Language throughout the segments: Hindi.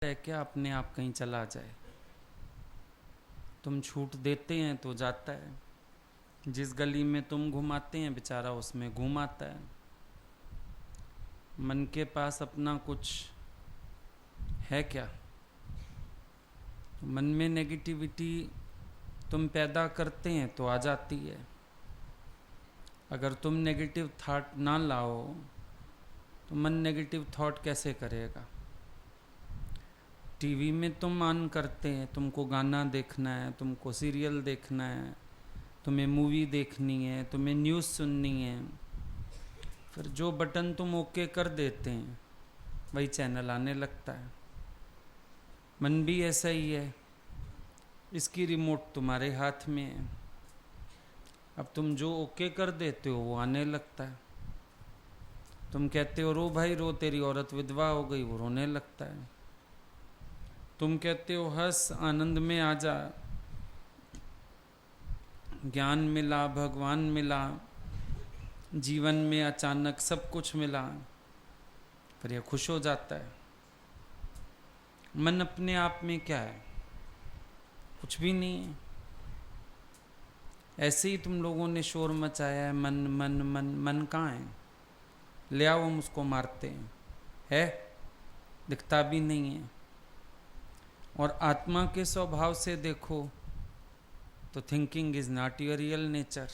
है क्या अपने आप कहीं चला जाए। तुम छूट देते हैं तो जाता है, जिस गली में तुम घुमाते हैं बेचारा उसमें घूम आता है। मन के पास अपना कुछ है क्या? मन में नेगेटिविटी तुम पैदा करते हैं तो आ जाती है। अगर तुम नेगेटिव थॉट ना लाओ तो मन नेगेटिव थॉट कैसे करेगा? टीवी में तुम ऑन करते हैं, तुमको गाना देखना है, तुमको सीरियल देखना है, तुम्हें मूवी देखनी है, तुम्हें न्यूज़ सुननी है, फिर जो बटन तुम ओके कर देते हैं वही चैनल आने लगता है। मन भी ऐसा ही है, इसकी रिमोट तुम्हारे हाथ में है। अब तुम जो ओके कर देते हो वो आने लगता है। तुम कहते हो रो भाई रो, तेरी औरत विधवा हो गई, वो रोने लगता है। तुम कहते हो हंस, आनंद में आ जा, ज्ञान मिला, भगवान मिला, जीवन में अचानक सब कुछ मिला, फिर यह खुश हो जाता है। मन अपने आप में क्या है? कुछ भी नहीं है। ऐसे ही तुम लोगों ने शोर मचाया है, मन मन मन। मन कहाँ है? ले आओ, हम उसको मारते हैं। है? दिखता भी नहीं है। और आत्मा के स्वभाव से देखो तो thinking is not your real nature.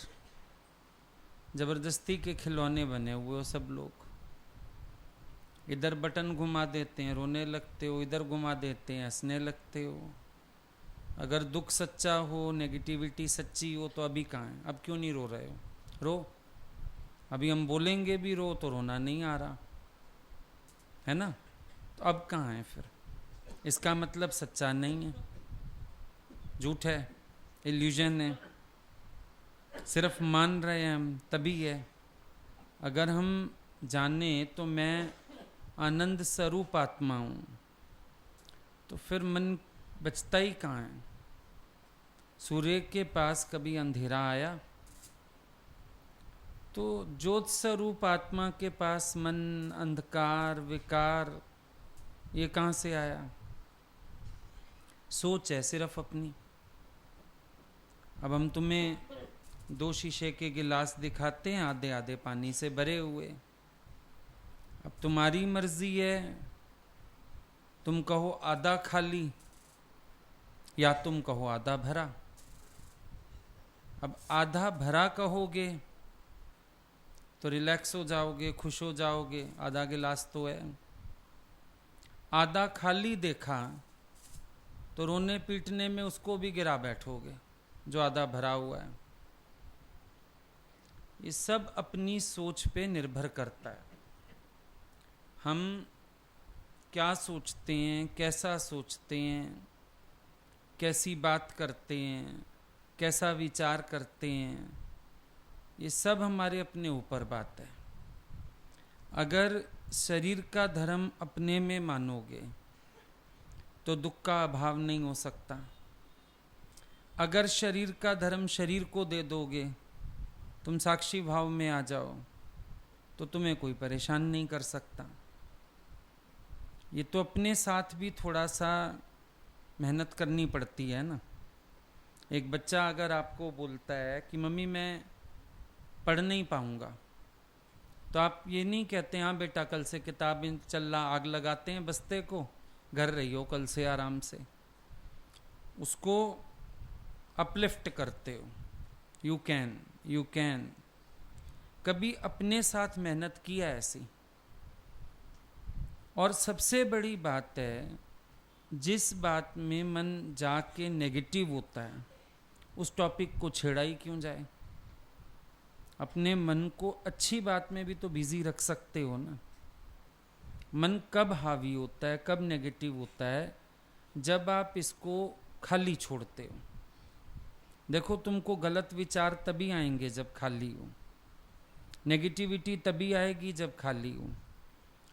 जबरदस्ती के खिलौने बने हुए हो सब लोग। इधर बटन घुमा देते हैं, रोने लगते हो, इधर घुमा देते हैं, हंसने लगते हो। अगर दुख सच्चा हो, नेगेटिविटी सच्ची हो तो अभी कहाँ है? अब क्यों नहीं रो रहे हो? रो। अभी हम बोलेंगे भी रो तो रोना नहीं आ रहा है ना? तो अब कहाँ है फिर? इसका मतलब सच्चा नहीं है, झूठ है, इल्यूजन है। सिर्फ मान रहे हैं हम, तभी है। अगर हम जाने तो मैं आनंद स्वरूप आत्मा हूँ तो फिर मन बचता ही कहाँ है? सूर्य के पास कभी अंधेरा आया? तो ज्योत स्वरूप आत्मा के पास मन, अंधकार, विकार, ये कहाँ से आया? सोच है सिर्फ अपनी। अब हम तुम्हें 2 शीशे के गिलास दिखाते हैं, आधे आधे पानी से भरे हुए। अब तुम्हारी मर्जी है, तुम कहो आधा खाली या तुम कहो आधा भरा। अब आधा भरा कहोगे तो रिलैक्स हो जाओगे, खुश हो जाओगे, आधा गिलास तो है। आधा खाली देखा तो रोने पीटने में उसको भी गिरा बैठोगे जो आधा भरा हुआ है। ये सब अपनी सोच पे निर्भर करता है। हम क्या सोचते हैं, कैसा सोचते हैं, कैसी बात करते हैं, कैसा विचार करते हैं, ये सब हमारे अपने ऊपर बात है। अगर शरीर का धर्म अपने में मानोगे तो दुख का अभाव नहीं हो सकता। अगर शरीर का धर्म शरीर को दे दोगे, तुम साक्षी भाव में आ जाओ, तो तुम्हें कोई परेशान नहीं कर सकता। ये तो अपने साथ भी थोड़ा सा मेहनत करनी पड़ती है ना। एक बच्चा अगर आपको बोलता है कि मम्मी मैं पढ़ नहीं पाऊंगा, तो आप ये नहीं कहते हाँ बेटा कल से किताब चल रहा, आग लगाते हैं बस्ते को, घर रहियो कल से आराम से। उसको अपलिफ्ट करते हो, यू कैन, यू कैन। कभी अपने साथ मेहनत किया ऐसी? और सबसे बड़ी बात है, जिस बात में मन जाके नेगेटिव होता है उस टॉपिक को छेड़ा ही क्यों जाए? अपने मन को अच्छी बात में भी तो बिजी रख सकते हो ना। मन कब हावी होता है, कब नेगेटिव होता है? जब आप इसको खाली छोड़ते हो। देखो तुमको गलत विचार तभी आएंगे जब खाली हो, नेगेटिविटी तभी आएगी जब खाली हो।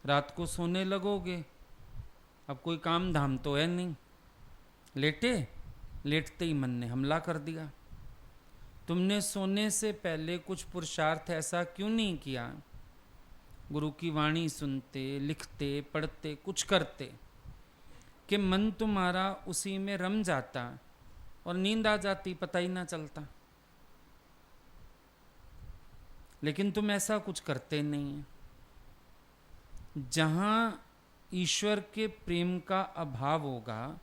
रात को सोने लगोगे, अब कोई काम धाम तो है नहीं, लेटते ही मन ने हमला कर दिया। तुमने सोने से पहले कुछ पुरुषार्थ ऐसा क्यों नहीं किया? गुरु की वाणी सुनते, लिखते, पढ़ते, कुछ करते। कि मन तुम्हारा उसी में रम जाता और नींद आ जाती, पता ही ना चलता। लेकिन तुम ऐसा कुछ करते नहीं है। जहां ईश्वर के प्रेम का अभाव होगा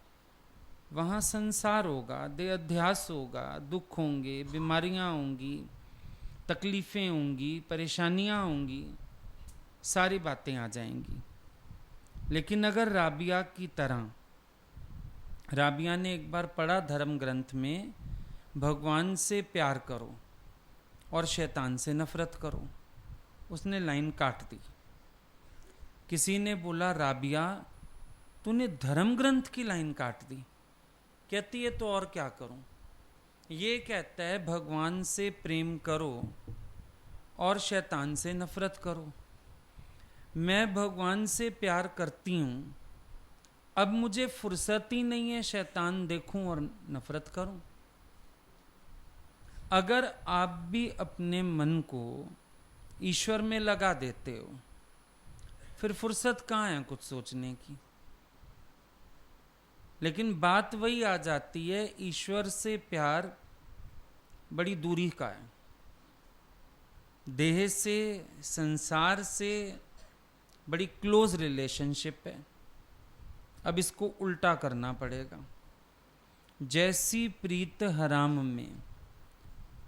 वहां संसार होगा, देहाध्यास होगा, दुख होंगे, बीमारियां होंगी, तकलीफें होंगी, परेशानियां होंगी, सारी बातें आ जाएंगी। लेकिन अगर राबिया की तरह, राबिया ने एक बार पढ़ा धर्म ग्रंथ में, भगवान से प्यार करो और शैतान से नफरत करो, उसने लाइन काट दी। किसी ने बोला राबिया तूने धर्म ग्रंथ की लाइन काट दी। कहती है तो और क्या करूं? ये कहता है भगवान से प्रेम करो और शैतान से नफरत करो। मैं भगवान से प्यार करती हूं, अब मुझे फुर्सत ही नहीं है शैतान देखूं और नफरत करूं। अगर आप भी अपने मन को ईश्वर में लगा देते हो, फिर फुर्सत कहाँ है कुछ सोचने की। लेकिन बात वही आ जाती है, ईश्वर से प्यार बड़ी दूरी का है, देह से, संसार से बड़ी क्लोज रिलेशनशिप है। अब इसको उल्टा करना पड़ेगा। जैसी प्रीत हराम में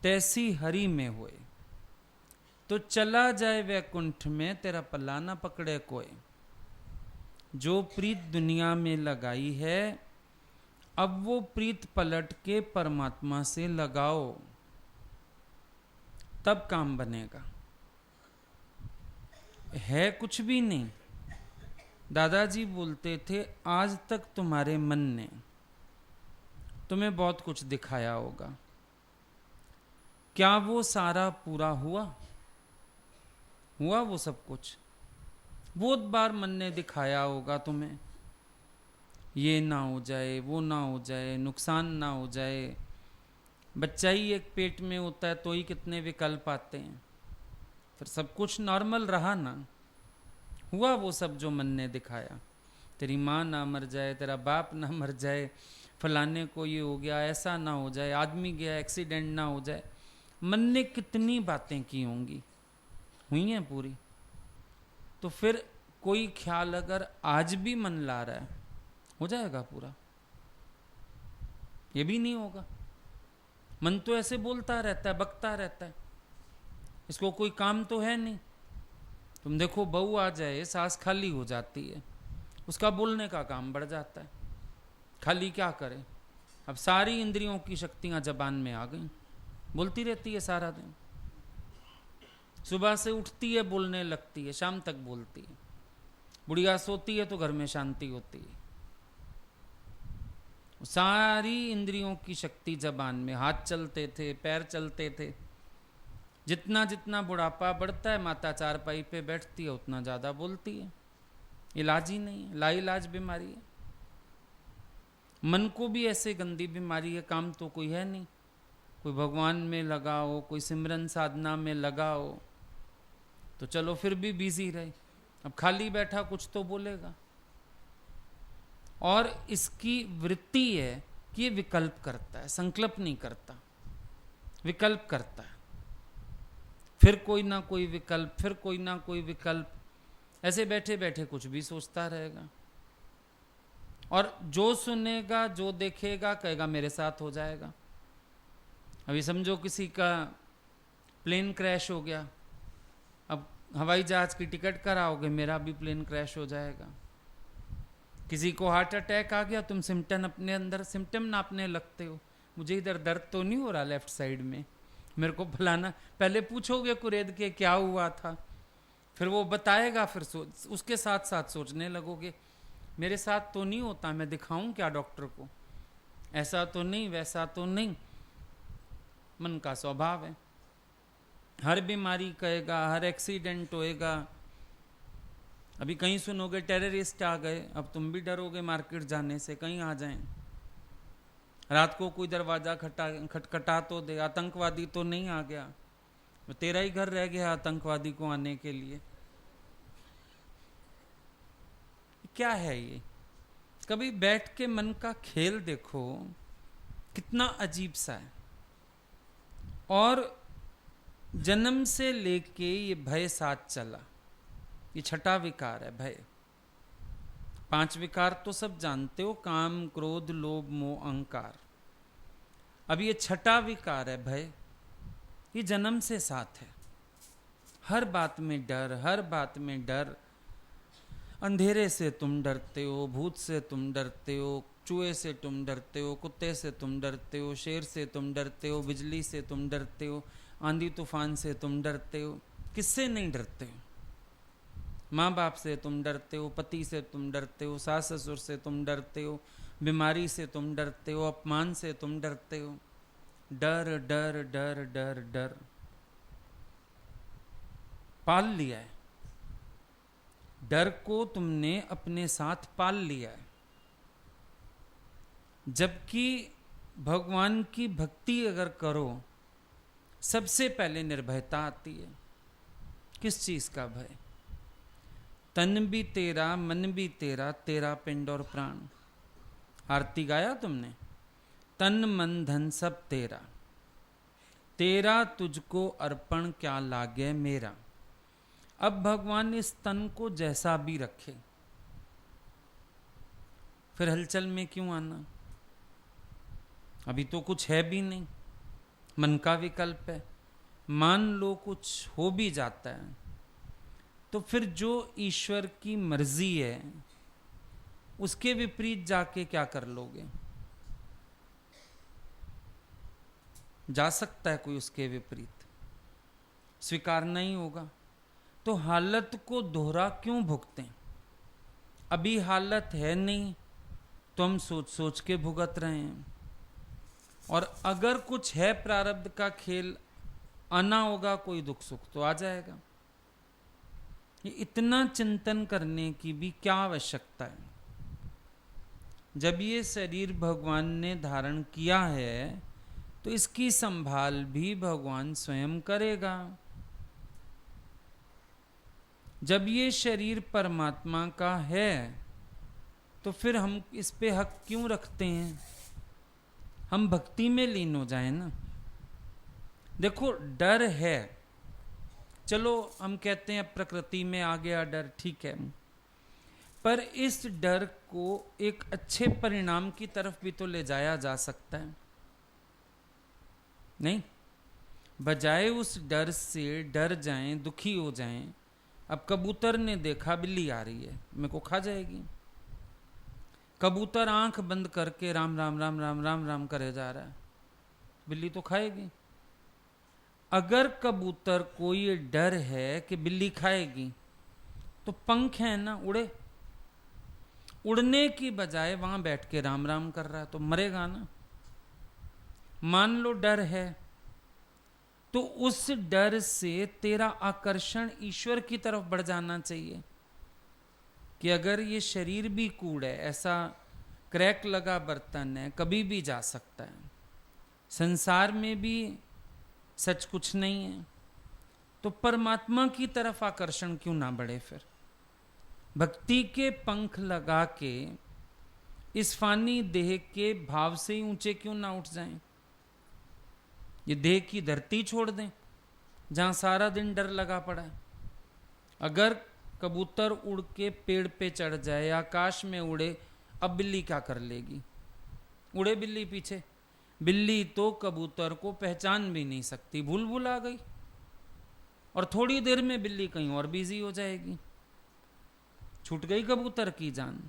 तैसी हरि में होए, तो चला जाए वैकुंठ में तेरा पल्ला ना पकड़े कोई। जो प्रीत दुनिया में लगाई है, अब वो प्रीत पलट के परमात्मा से लगाओ, तब काम बनेगा। है कुछ भी नहीं। दादाजी बोलते थे आज तक तुम्हारे मन ने तुम्हें बहुत कुछ दिखाया होगा, क्या वो सारा पूरा हुआ? हुआ वो सब कुछ? बहुत बार मन ने दिखाया होगा तुम्हें, ये ना हो जाए, वो ना हो जाए, नुकसान ना हो जाए। बच्चा ही एक पेट में होता है तो ही कितने विकल्प आते हैं। फिर सब कुछ नॉर्मल रहा ना? हुआ वो सब जो मन ने दिखाया। तेरी माँ ना मर जाए, तेरा बाप ना मर जाए, फलाने को ये हो गया, ऐसा ना हो जाए, आदमी गया, एक्सीडेंट ना हो जाए। मन ने कितनी बातें की होंगी, हुई हैं पूरी। तो फिर कोई ख्याल अगर आज भी मन ला रहा है, हो जाएगा पूरा? ये भी नहीं होगा। मन तो ऐसे बोलता रहता है, बकता रहता है, इसको कोई काम तो है नहीं। तुम देखो बहू आ जाए, सास खाली हो जाती है, उसका बोलने का काम बढ़ जाता है। खाली क्या करे? अब सारी इंद्रियों की शक्तियां जबान में आ गई, बोलती रहती है सारा दिन। सुबह से उठती है बोलने लगती है, शाम तक बोलती है। बुढ़िया सोती है तो घर में शांति होती है। सारी इंद्रियों की शक्ति जबान में। हाथ चलते थे, पैर चलते थे। जितना जितना बुढ़ापा बढ़ता है, माता चारपाई पे बैठती है, उतना ज्यादा बोलती है। इलाज ही नहीं है, लाइलाज बीमारी है। मन को भी ऐसे गंदी बीमारी है, काम तो कोई है नहीं। कोई भगवान में लगाओ, कोई सिमरन साधना में लगाओ, तो चलो फिर भी बिजी रहे। अब खाली बैठा कुछ तो बोलेगा। और इसकी वृत्ति है कि ये विकल्प करता है, संकल्प नहीं करता, विकल्प करता है। फिर कोई ना कोई विकल्प, फिर कोई ना कोई विकल्प, ऐसे बैठे बैठे कुछ भी सोचता रहेगा। और जो सुनेगा, जो देखेगा, कहेगा मेरे साथ हो जाएगा। अभी समझो किसी का प्लेन क्रैश हो गया, अब हवाई जहाज की टिकट कराओगे, मेरा भी प्लेन क्रैश हो जाएगा। किसी को हार्ट अटैक आ गया, तुम सिम्टम अपने अंदर सिम्टम नापने लगते हो। मुझे इधर दर्द तो नहीं हो रहा लेफ्ट साइड में, मेरे को फलाना। पहले पूछोगे कुरेद के क्या हुआ था, फिर वो बताएगा, फिर उसके साथ साथ सोचने लगोगे मेरे साथ तो नहीं होता, मैं दिखाऊं क्या डॉक्टर को, ऐसा तो नहीं, वैसा तो नहीं। मन का स्वभाव है। हर बीमारी कहेगा, हर एक्सीडेंट होएगा। अभी कहीं सुनोगे टेररिस्ट आ गए, अब तुम भी डरोगे मार्केट जाने से, कहीं आ जाएं। रात को कोई दरवाजा खटखटा तो दे, आतंकवादी तो नहीं आ गया, तेरा ही घर रह गया आतंकवादी को आने के लिए। क्या है ये? कभी बैठ के मन का खेल देखो, कितना अजीब सा है। और जन्म से लेके ये भय साथ चला, ये छठा विकार है भय। 5 विकार तो सब जानते हो, काम क्रोध लोभ मोह अहंकार। अब ये छठा विकार है भय, ये जन्म से साथ है। हर बात में डर, हर बात में डर। अंधेरे से तुम डरते हो, भूत से तुम डरते हो, चूहे से तुम डरते हो, कुत्ते से तुम डरते हो, शेर से तुम डरते हो, बिजली से तुम डरते हो, आंधी तूफान से तुम डरते हो। किससे नहीं डरते हो? माँ बाप से तुम डरते हो, पति से तुम डरते हो, सास ससुर से तुम डरते हो, बीमारी से तुम डरते हो, अपमान से तुम डरते हो। डर डर डर डर डर पाल लिया है। डर को तुमने अपने साथ पाल लिया है। जबकि भगवान की भक्ति अगर करो, सबसे पहले निर्भयता आती है। किस चीज का भय? तन भी तेरा, मन भी तेरा, तेरा पिंड और प्राण। आरती गाया तुमने? तन मन धन सब तेरा, तेरा तुझको अर्पण क्या लागे मेरा। अब भगवान इस तन को जैसा भी रखे, फिर हलचल में क्यों आना? अभी तो कुछ है भी नहीं, मन का विकल्प है। मान लो कुछ हो भी जाता है, तो फिर जो ईश्वर की मर्जी है उसके विपरीत जाके क्या कर लोगे? जा सकता है कोई उसके विपरीत? स्वीकार नहीं होगा। तो हालत को दोहरा क्यों भुगतें? अभी हालत है नहीं तो हम सोच सोच के भुगत रहे हैं। और अगर कुछ है प्रारब्ध का खेल, आना होगा कोई दुख सुख तो आ जाएगा। ये इतना चिंतन करने की भी क्या आवश्यकता है? जब ये शरीर भगवान ने धारण किया है तो इसकी संभाल भी भगवान स्वयं करेगा। जब ये शरीर परमात्मा का है तो फिर हम इस पे हक क्यों रखते हैं? हम भक्ति में लीन हो जाएं ना। देखो, डर है, चलो हम कहते हैं प्रकृति में आ गया डर, ठीक है, पर इस डर को एक अच्छे परिणाम की तरफ भी तो ले जाया जा सकता है, नहीं? बजाय उस डर से डर जाएं, दुखी हो जाएं। अब कबूतर ने देखा बिल्ली आ रही है, मेरे को खा जाएगी। कबूतर आंख बंद करके राम राम राम राम राम राम करे जा रहा है, बिल्ली तो खाएगी। अगर कबूतर को ये डर है कि बिल्ली खाएगी, तो पंख है ना, उड़े। उड़ने की बजाय वहां बैठ के राम राम कर रहा है, तो मरेगा ना। मान लो डर है, तो उस डर से तेरा आकर्षण ईश्वर की तरफ बढ़ जाना चाहिए कि अगर ये शरीर भी कूड़ है, ऐसा क्रैक लगा बर्तन है, कभी भी जा सकता है, संसार में भी सच कुछ नहीं है, तो परमात्मा की तरफ आकर्षण क्यों ना बढ़े? फिर भक्ति के पंख लगा के इस फानी देह के भाव से ही ऊंचे क्यों ना उठ जाएं? ये देह की धरती छोड़ दें जहां सारा दिन डर लगा पड़ा है। अगर कबूतर उड़ के पेड़ पे चढ़ जाए, आकाश में उड़े, अब बिल्ली क्या कर लेगी? उड़े बिल्ली पीछे। बिल्ली तो कबूतर को पहचान भी नहीं सकती, भूल भूल आ गई, और थोड़ी देर में बिल्ली कहीं और बिजी हो जाएगी, छूट गई कबूतर की जान।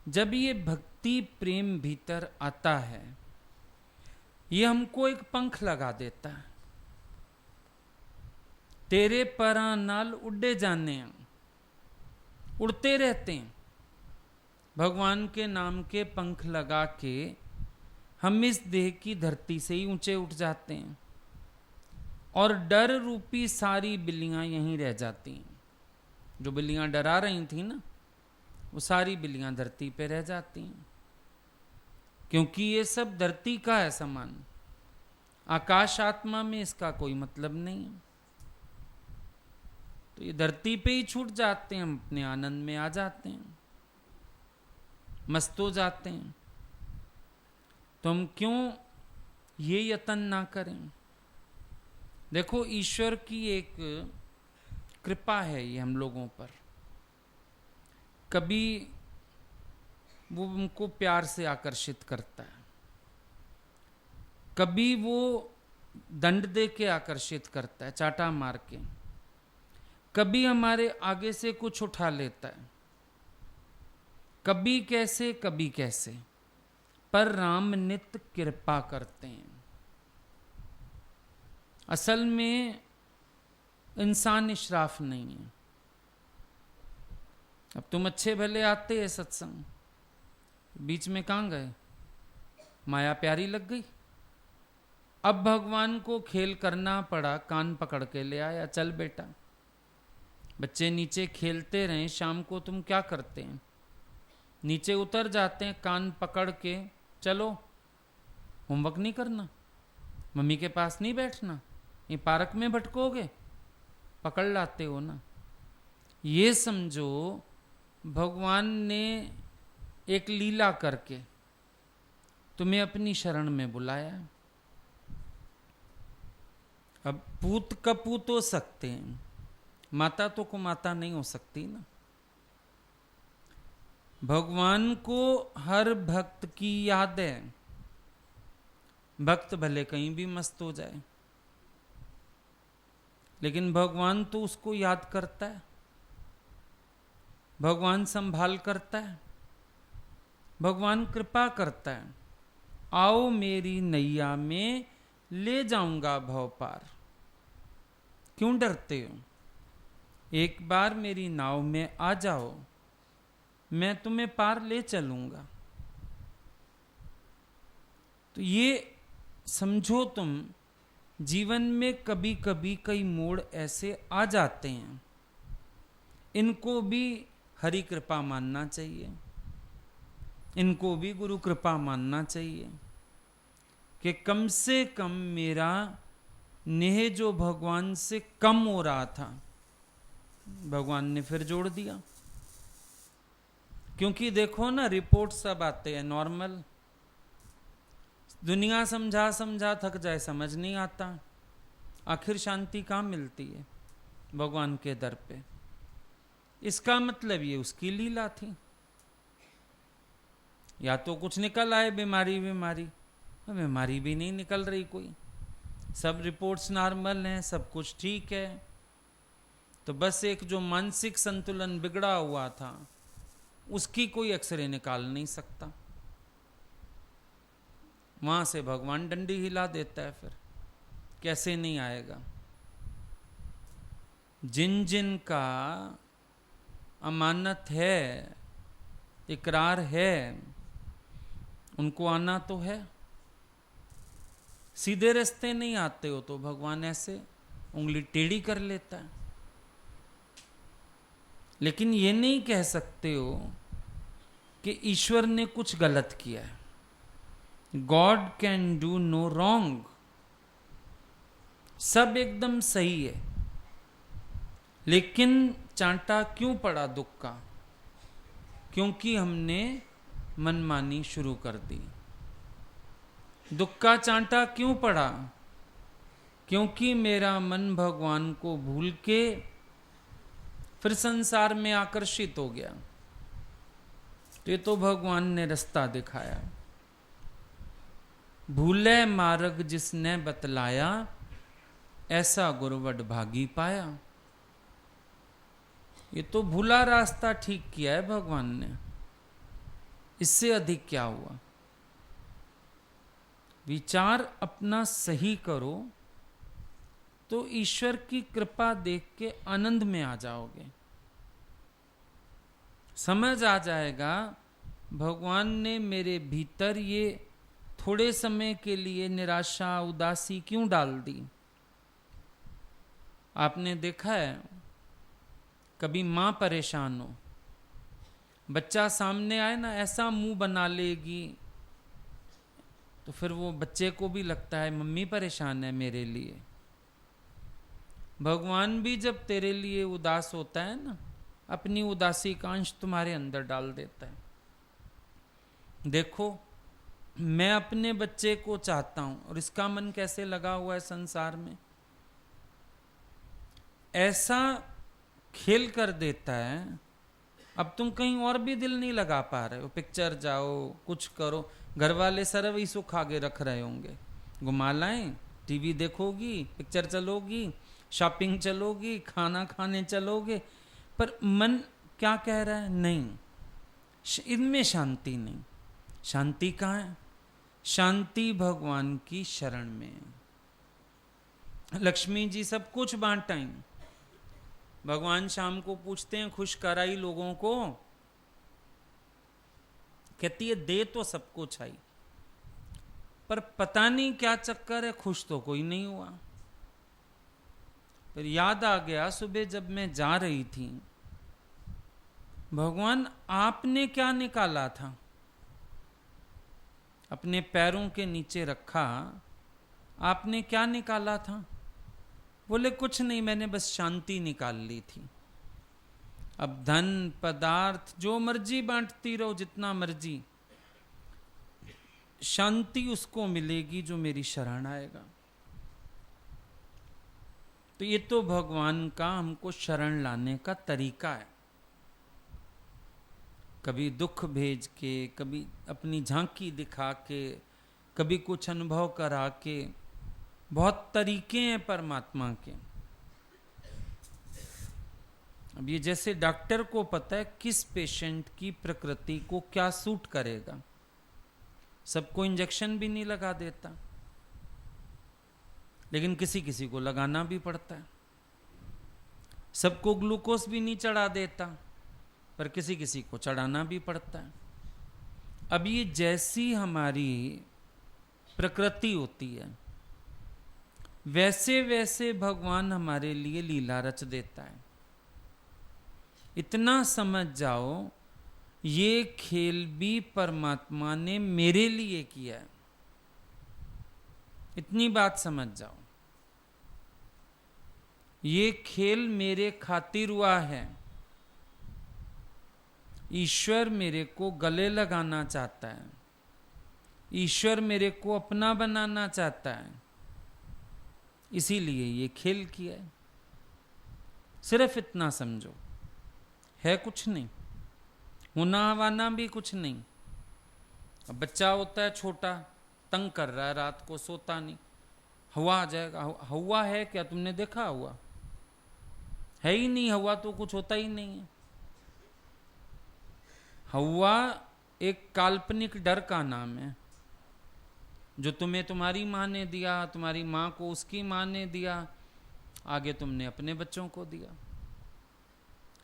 जब ये भक्ति प्रेम भीतर आता है, ये हमको एक पंख लगा देता है। तेरे परा नाल उड़े जाने, उड़ते रहते हैं। भगवान के नाम के पंख लगा के हम इस देह की धरती से ही ऊंचे उठ जाते हैं, और डर रूपी सारी बिल्लियां यहीं रह जाती हैं। जो बिल्लियां डरा रही थी ना, वो सारी बिल्लियां धरती पे रह जाती हैं, क्योंकि ये सब धरती का है सामान। आकाश आत्मा में इसका कोई मतलब नहीं है। तो ये धरती पे ही छूट जाते हैं, हम अपने आनंद में आ जाते हैं। मस्त हो जाते हैं। तो हम क्यों ये यत्न ना करें? देखो, ईश्वर की एक कृपा है ये हम लोगों पर। कभी वो हमको प्यार से आकर्षित करता है, कभी वो दंड दे के आकर्षित करता है, चाटा मार के, कभी हमारे आगे से कुछ उठा लेता है, कभी कैसे कभी कैसे, पर राम नित्य कृपा करते हैं। असल में इंसान इशराफ नहीं है। अब तुम अच्छे भले आते हैं सत्संग, बीच में कहां गए? माया प्यारी लग गई। अब भगवान को खेल करना पड़ा, कान पकड़ के ले आया, चल बेटा। बच्चे नीचे खेलते रहे, शाम को तुम क्या करते हैं? नीचे उतर जाते हैं, कान पकड़ के, चलो होमवर्क नहीं करना, मम्मी के पास नहीं बैठना, ये पार्क में भटकोगे, पकड़ लाते हो ना। ये समझो भगवान ने एक लीला करके तुम्हें अपनी शरण में बुलाया। अब पूत कपूत हो सकते हैं, माता तो कुमाता नहीं हो सकती ना। भगवान को हर भक्त की याद है। भक्त भले कहीं भी मस्त हो जाए, लेकिन भगवान तो उसको याद करता है, भगवान संभाल करता है, भगवान कृपा करता है। आओ मेरी नैया में ले जाऊंगा भव पार। क्यों डरते हो? एक बार मेरी नाव में आ जाओ, मैं तुम्हें पार ले चलूंगा। तो ये समझो तुम, जीवन में कभी कभी कई मोड़ ऐसे आ जाते हैं, इनको भी हरि कृपा मानना चाहिए, इनको भी गुरु कृपा मानना चाहिए कि कम से कम मेरा नेह जो भगवान से कम हो रहा था, भगवान ने फिर जोड़ दिया। क्योंकि देखो ना, रिपोर्ट सब आते हैं नॉर्मल, दुनिया समझा समझा थक जाए, समझ नहीं आता। आखिर शांति कहाँ मिलती है? भगवान के दर पे। इसका मतलब ये उसकी लीला थी। या तो कुछ निकल आए बीमारी बीमारी, बीमारी भी नहीं निकल रही कोई, सब रिपोर्ट्स नॉर्मल हैं, सब कुछ ठीक है। तो बस एक जो मानसिक संतुलन बिगड़ा हुआ था, उसकी कोई एक्सरे निकाल नहीं सकता। वहां से भगवान डंडी हिला देता है, फिर कैसे नहीं आएगा? जिन जिन का अमानत है, इकरार है, उनको आना तो है। सीधे रास्ते नहीं आते हो तो भगवान ऐसे उंगली टेढ़ी कर लेता है। लेकिन ये नहीं कह सकते हो कि ईश्वर ने कुछ गलत किया है। God can do no wrong, सब एकदम सही है। लेकिन चांटा क्यों पड़ा दुख का? क्योंकि हमने मनमानी शुरू कर दी। दुख का चांटा क्यों पड़ा? क्योंकि मेरा मन भगवान को भूल के फिर संसार में आकर्षित हो गया। तो ये तो भगवान ने रास्ता दिखाया। भूले मार्ग जिसने बतलाया, ऐसा गुरवड भागी पाया। ये तो भूला रास्ता ठीक किया है भगवान ने, इससे अधिक क्या हुआ? विचार अपना सही करो तो ईश्वर की कृपा देख के आनंद में आ जाओगे। समझ आ जाएगा भगवान ने मेरे भीतर ये थोड़े समय के लिए निराशा उदासी क्यों डाल दी। आपने देखा है, कभी मां परेशान हो, बच्चा सामने आए ना, ऐसा मुंह बना लेगी, तो फिर वो बच्चे को भी लगता है मम्मी परेशान है मेरे लिए। भगवान भी जब तेरे लिए उदास होता है ना, अपनी उदासी का अंश तुम्हारे अंदर डाल देता है। देखो, मैं अपने बच्चे को चाहता हूं और इसका मन कैसे लगा हुआ है संसार में, ऐसा खेल कर देता है। अब तुम कहीं और भी दिल नहीं लगा पा रहे हो, पिक्चर जाओ, कुछ करो, घर वाले सरव ही सुख आगे रख रहे होंगे, घुमा लाएं, टीवी देखोगी, पिक्चर चलोगी, शॉपिंग चलोगी, खाना खाने चलोगे, पर मन क्या कह रहा है? नहीं, इनमें शांति नहीं। शांति कहाँ है? शांति भगवान की शरण में है। लक्ष्मी जी सब कुछ बांटाई, भगवान शाम को पूछते हैं खुश कराई लोगों को, कहती है दे तो सब कुछ आई, पर पता नहीं क्या चक्कर है, खुश तो कोई नहीं हुआ। फिर याद आ गया, सुबह जब मैं जा रही थी, भगवान आपने क्या निकाला था? अपने पैरों के नीचे रखा, आपने क्या निकाला था? बोले कुछ नहीं, मैंने बस शांति निकाल ली थी। अब धन पदार्थ जो मर्जी बांटती रहो, जितना मर्जी, शांति उसको मिलेगी जो मेरी शरण आएगा। तो ये तो भगवान का हमको शरण लाने का तरीका है। कभी दुख भेज के, कभी अपनी झांकी दिखा के, कभी कुछ अनुभव करा के, बहुत तरीके हैं परमात्मा के। अब ये जैसे डॉक्टर को पता है किस पेशेंट की प्रकृति को क्या सूट करेगा, सबको इंजेक्शन भी नहीं लगा देता, लेकिन किसी किसी को लगाना भी पड़ता है। सबको ग्लूकोज भी नहीं चढ़ा देता, पर किसी किसी को चढ़ाना भी पड़ता है। अब ये जैसी हमारी प्रकृति होती है, वैसे वैसे भगवान हमारे लिए लीला रच देता है। इतना समझ जाओ, ये खेल भी परमात्मा ने मेरे लिए किया है, इतनी बात समझ जाओ। ये खेल मेरे खातिर हुआ है। ईश्वर मेरे को गले लगाना चाहता है, ईश्वर मेरे को अपना बनाना चाहता है, इसीलिए ये खेल किया है। सिर्फ इतना समझो, है कुछ नहीं, होना हवाना भी कुछ नहीं। अब बच्चा होता है छोटा, तंग कर रहा है, रात को सोता नहीं, हवा आ जाएगा। हवा है क्या? तुमने देखा हुआ? है ही नहीं, हवा तो कुछ होता ही नहीं है। हवा एक काल्पनिक डर का नाम है, जो तुम्हें तुम्हारी माँ ने दिया, तुम्हारी माँ को उसकी माँ ने दिया, आगे तुमने अपने बच्चों को दिया।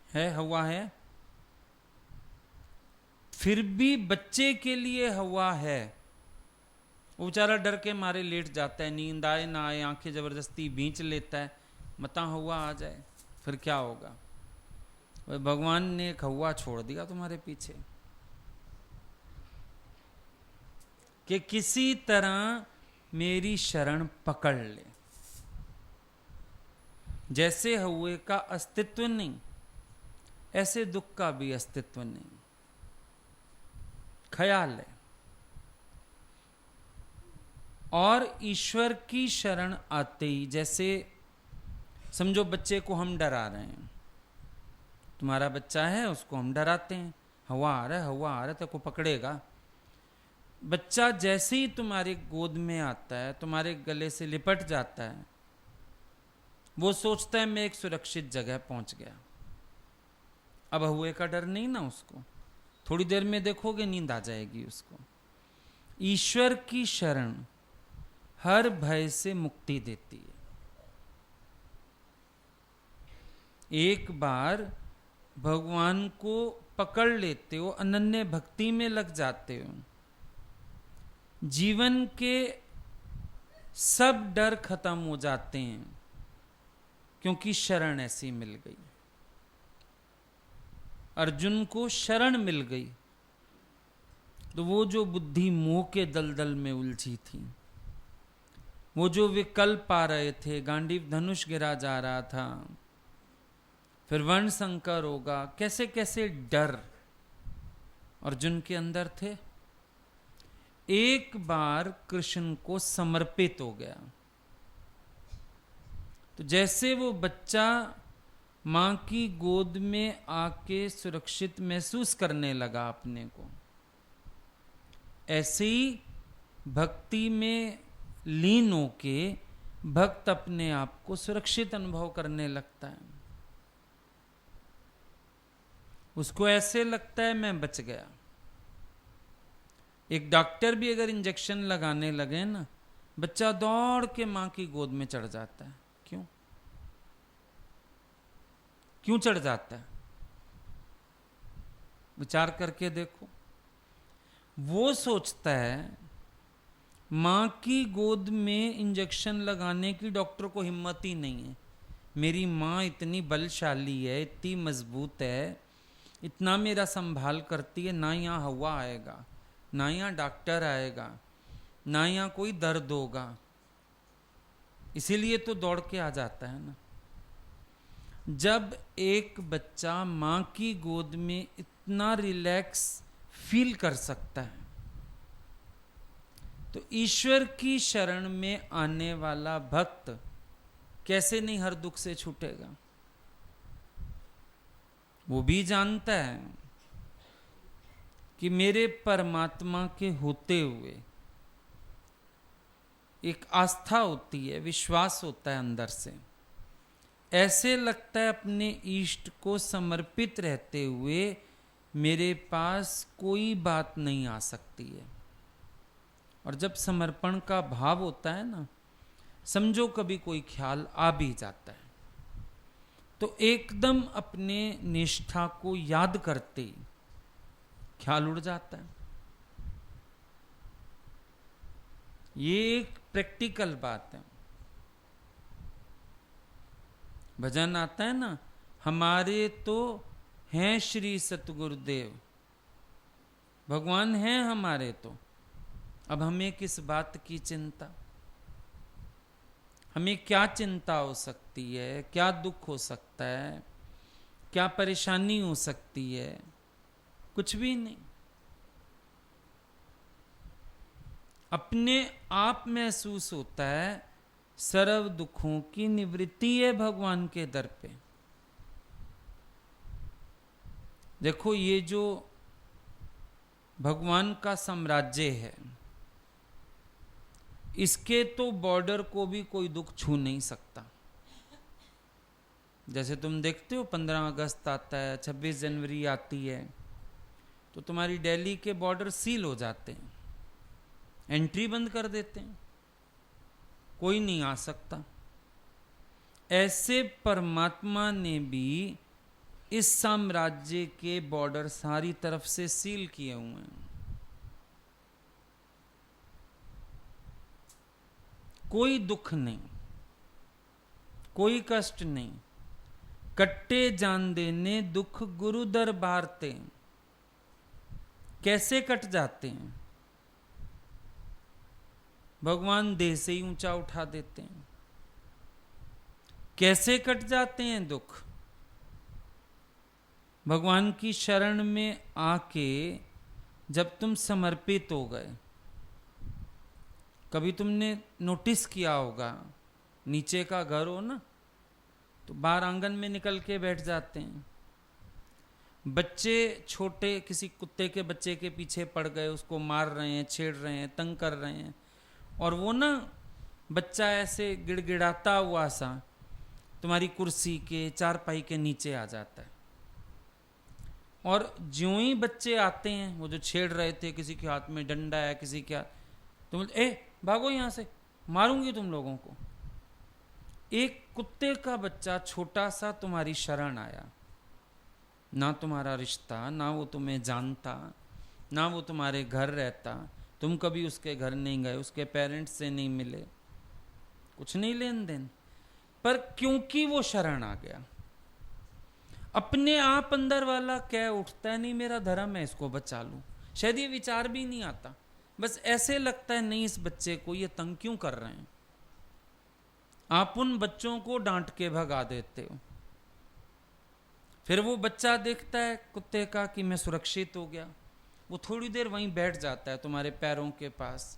है हवा है, फिर भी बच्चे के लिए हवा है। वो बेचारा डर के मारे लेट जाता है, नींद आए ना आए, आंखें जबरदस्ती भींच लेता है, मता हवा आ जाए, फिर क्या होगा? भगवान ने एक हवा छोड़ दिया तुम्हारे पीछे कि किसी तरह मेरी शरण पकड़ ले। जैसे हवा का अस्तित्व नहीं, ऐसे दुख का भी अस्तित्व नहीं, ख्याल है। और ईश्वर की शरण आते ही, जैसे समझो बच्चे को हम डरा रहे हैं, तुम्हारा बच्चा है, उसको हम डराते हैं, हवा आ रहा है, हवा आ रहा है, तो को पकड़ेगा। बच्चा जैसे ही तुम्हारी गोद में आता है, तुम्हारे गले से लिपट जाता है, वो सोचता है मैं एक सुरक्षित जगह पहुंच गया। अब हुए का डर नहीं ना उसको, थोड़ी देर में देखोगे नींद आ जाएगी उसको। ईश्वर की शरण हर भय से मुक्ति देती है। एक बार भगवान को पकड़ लेते हो, अनन्य भक्ति में लग जाते हो, जीवन के सब डर खत्म हो जाते हैं, क्योंकि शरण ऐसी मिल गई। अर्जुन को शरण मिल गई, तो वो जो बुद्धि मोह के दलदल में उलझी थी, वो जो विकल्प आ रहे थे, गांडीव धनुष गिरा जा रहा था, फिर वर्ण संकर होगा, कैसे कैसे डर अर्जुन के अंदर थे, एक बार कृष्ण को समर्पित हो गया, तो जैसे वो बच्चा मां की गोद में आके सुरक्षित महसूस करने लगा अपने को, ऐसे ही भक्ति में लीन होके भक्त अपने आप को सुरक्षित अनुभव करने लगता है। उसको ऐसे लगता है मैं बच गया। एक डॉक्टर भी अगर इंजेक्शन लगाने लगे ना, बच्चा दौड़ के मां की गोद में चढ़ जाता है। क्यों क्यों चढ़ जाता है? विचार करके देखो। वो सोचता है मां की गोद में इंजेक्शन लगाने की डॉक्टर को हिम्मत ही नहीं है। मेरी मां इतनी बलशाली है, इतनी मजबूत है, इतना मेरा संभाल करती है, ना यहाँ हवा आएगा, ना यहाँ डॉक्टर आएगा, ना यहाँ कोई दर्द होगा। इसीलिए तो दौड़ के आ जाता है ना। जब एक बच्चा मां की गोद में इतना रिलैक्स फील कर सकता है, तो ईश्वर की शरण में आने वाला भक्त कैसे नहीं हर दुख से छूटेगा। वो भी जानता है कि मेरे परमात्मा के होते हुए एक आस्था होती है, विश्वास होता है अंदर से। ऐसे लगता है अपने इष्ट को समर्पित रहते हुए मेरे पास कोई बात नहीं आ सकती है। और जब समर्पण का भाव होता है ना, समझो कभी कोई ख्याल आ भी जाता है, तो एकदम अपने निष्ठा को याद करते ही ख्याल उड़ जाता है। ये एक प्रैक्टिकल बात है। भजन आता है ना, हमारे तो हैं श्री सतगुरुदेव, भगवान हैं हमारे तो, अब हमें किस बात की चिंता? हमें क्या चिंता हो सकती है? क्या दुख हो सकता है? क्या परेशानी हो सकती है? कुछ भी नहीं। अपने आप महसूस होता है सर्व दुखों की निवृत्ति है भगवान के दर पे। देखो, ये जो भगवान का साम्राज्य है, इसके तो बॉर्डर को भी कोई दुख छू नहीं सकता। जैसे तुम देखते हो 15 अगस्त आता है, 26 जनवरी आती है, तो तुम्हारी दिल्ली के बॉर्डर सील हो जाते हैं, एंट्री बंद कर देते हैं, कोई नहीं आ सकता। ऐसे परमात्मा ने भी इस साम्राज्य के बॉर्डर सारी तरफ से सील किए हुए हैं। कोई दुख नहीं, कोई कष्ट नहीं। कट्टे जान देने दुख गुरु दरबार ते। कैसे कट जाते हैं? भगवान देह से ही ऊंचा उठा देते हैं। कैसे कट जाते हैं दुख? भगवान की शरण में आके जब तुम समर्पित हो गए। कभी तुमने नोटिस किया होगा, नीचे का घर हो ना, तो बाहर आंगन में निकल के बैठ जाते हैं। बच्चे छोटे किसी कुत्ते के बच्चे के पीछे पड़ गए, उसको मार रहे हैं, छेड़ रहे हैं, तंग कर रहे हैं, और वो ना बच्चा ऐसे गिड़गिड़ाता हुआ सा तुम्हारी कुर्सी के चारपाई के नीचे आ जाता है। और ज्यों ही बच्चे आते हैं, वो जो छेड़ रहे थे, किसी के हाथ में डंडा है, किसी के हाथ, तुम भागो यहां से, मारूंगी तुम लोगों को। एक कुत्ते का बच्चा छोटा सा तुम्हारी शरण आया, ना तुम्हारा रिश्ता, ना वो तुम्हें जानता, ना वो तुम्हारे घर रहता, तुम कभी उसके घर नहीं गए, उसके पेरेंट्स से नहीं मिले, कुछ नहीं लेन देन, पर क्योंकि वो शरण आ गया, अपने आप अंदर वाला कह उठता है नहीं मेरा धर्म है, इसको बचा लूं। शायद ये विचार भी नहीं आता, बस ऐसे लगता है नहीं इस बच्चे को ये तंग क्यों कर रहे हैं। आप उन बच्चों को डांट के भगा देते हो। फिर वो बच्चा देखता है कुत्ते का कि मैं सुरक्षित हो गया, वो थोड़ी देर वहीं बैठ जाता है तुम्हारे पैरों के पास,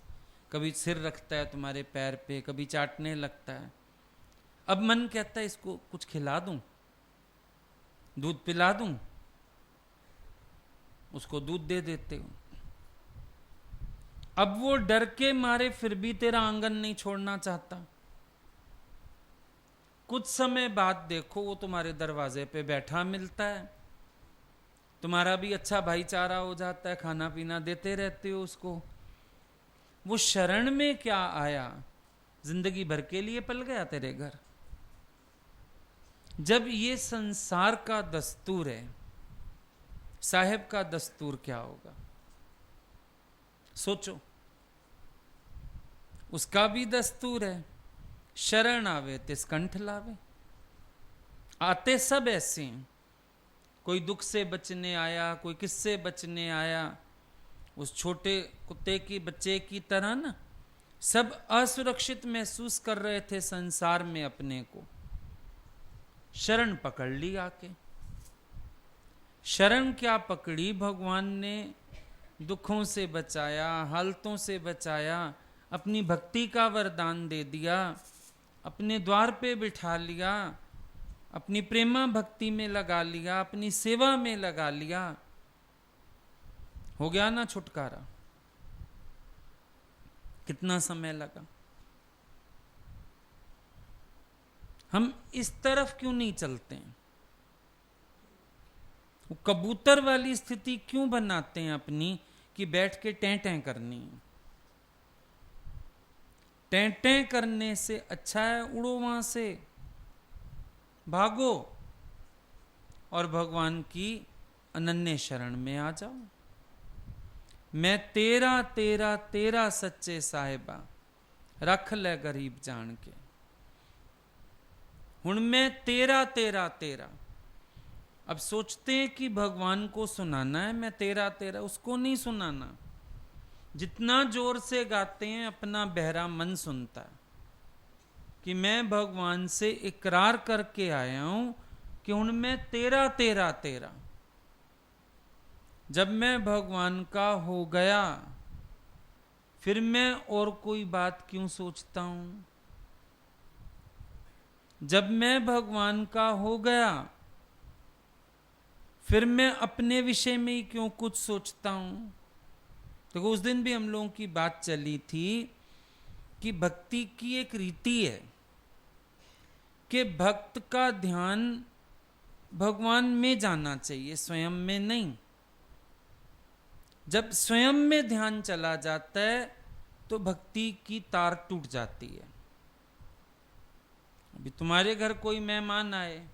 कभी सिर रखता है तुम्हारे पैर पे, कभी चाटने लगता है। अब मन कहता है इसको कुछ खिला दूं, दूध पिला दूं, उसको दूध दे देते हो। अब वो डर के मारे फिर भी तेरा आंगन नहीं छोड़ना चाहता। कुछ समय बाद देखो वो तुम्हारे दरवाजे पे बैठा मिलता है, तुम्हारा भी अच्छा भाईचारा हो जाता है, खाना पीना देते रहते हो उसको। वो शरण में क्या आया, जिंदगी भर के लिए पल गया तेरे घर। जब ये संसार का दस्तूर है, साहेब का दस्तूर क्या होगा सोचो। उसका भी दस्तूर है, शरण आवे तिस कंठ लावे। आते सब ऐसे हैं, कोई दुख से बचने आया, कोई किससे बचने आया। उस छोटे कुत्ते की बच्चे की तरह ना, सब असुरक्षित महसूस कर रहे थे संसार में अपने को। शरण पकड़ ली आके। शरण क्या पकड़ी, भगवान ने दुखों से बचाया, हालतों से बचाया, अपनी भक्ति का वरदान दे दिया, अपने द्वार पे बिठा लिया, अपनी प्रेमा भक्ति में लगा लिया, अपनी सेवा में लगा लिया। हो गया ना छुटकारा। कितना समय लगा। हम इस तरफ क्यों नहीं चलते हैं? वो कबूतर वाली स्थिति क्यों बनाते हैं अपनी, कि बैठ के टें टें करनी है। टें टें करने से अच्छा है उड़ो वहां से, भागो और भगवान की अनन्य शरण में आ जाओ। मैं तेरा तेरा तेरा सच्चे साहिबा, रख ले गरीब जान के। हुण मैं तेरा तेरा तेरा। अब सोचते हैं कि भगवान को सुनाना है, मैं तेरा तेरा, उसको नहीं सुनाना। जितना जोर से गाते हैं अपना बहरा मन सुनता है कि मैं भगवान से इकरार करके आया हूं कि हुण मैं तेरा तेरा तेरा। जब मैं भगवान का हो गया फिर मैं और कोई बात क्यों सोचता हूं। जब मैं भगवान का हो गया फिर मैं अपने विषय में ही क्यों कुछ सोचता हूं। तो उस दिन भी हम लोगों की बात चली थी कि भक्ति की एक रीति है कि भक्त का ध्यान भगवान में जाना चाहिए, स्वयं में नहीं। जब स्वयं में ध्यान चला जाता है तो भक्ति की तार टूट जाती है। अभी तुम्हारे घर कोई मेहमान आए,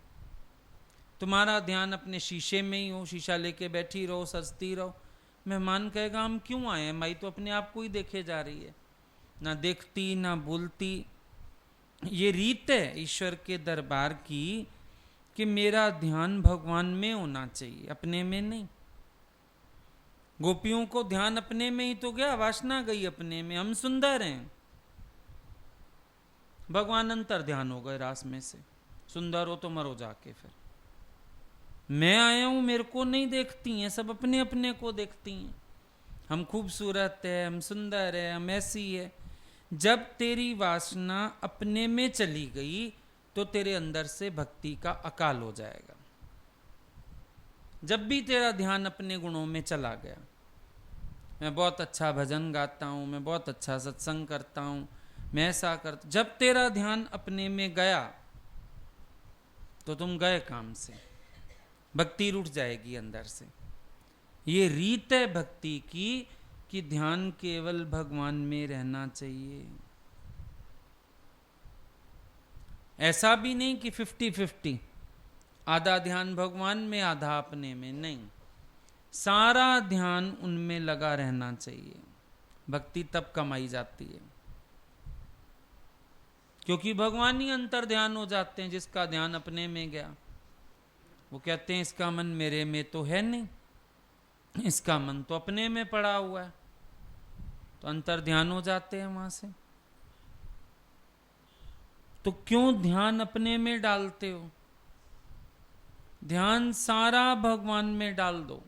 तुम्हारा ध्यान अपने शीशे में ही हो, शीशा लेके बैठी रहो, सजती रहो। मेहमान कहेगा हम क्यों आए हैं, माई तो अपने आप को ही देखे जा रही है, ना देखती ना बोलती। ये रीत है ईश्वर के दरबार की कि मेरा ध्यान भगवान में होना चाहिए, अपने में नहीं। गोपियों को ध्यान अपने में ही तो गया, वासना गई अपने में। हम सुंदर हैं, भगवान अंतर ध्यान हो गए रास में से। सुंदर हो तो मरो जाके। फिर मैं आया हूं, मेरे को नहीं देखती हैं, सब अपने अपने को देखती हैं। हम खूबसूरत है, हम सुंदर है, हम ऐसी है। जब तेरी वासना अपने में चली गई तो तेरे अंदर से भक्ति का अकाल हो जाएगा। जब भी तेरा ध्यान अपने गुणों में चला गया, मैं बहुत अच्छा भजन गाता हूं, मैं बहुत अच्छा सत्संग करता हूं, मैं ऐसा करता, जब तेरा ध्यान अपने में गया तो तुम गए काम से, भक्ति रुट जाएगी अंदर से। ये रीत है भक्ति की कि ध्यान केवल भगवान में रहना चाहिए। ऐसा भी नहीं कि 50-50, आधा ध्यान भगवान में आधा अपने में, नहीं। सारा ध्यान उनमें लगा रहना चाहिए। भक्ति तब कमाई जाती है क्योंकि भगवान ही अंतर ध्यान हो जाते हैं। जिसका ध्यान अपने में गया वो कहते हैं इसका मन मेरे में तो है नहीं, इसका मन तो अपने में पड़ा हुआ है, तो अंतर ध्यान हो जाते हैं वहां से। तो क्यों ध्यान अपने में डालते हो? ध्यान सारा भगवान में डाल दो।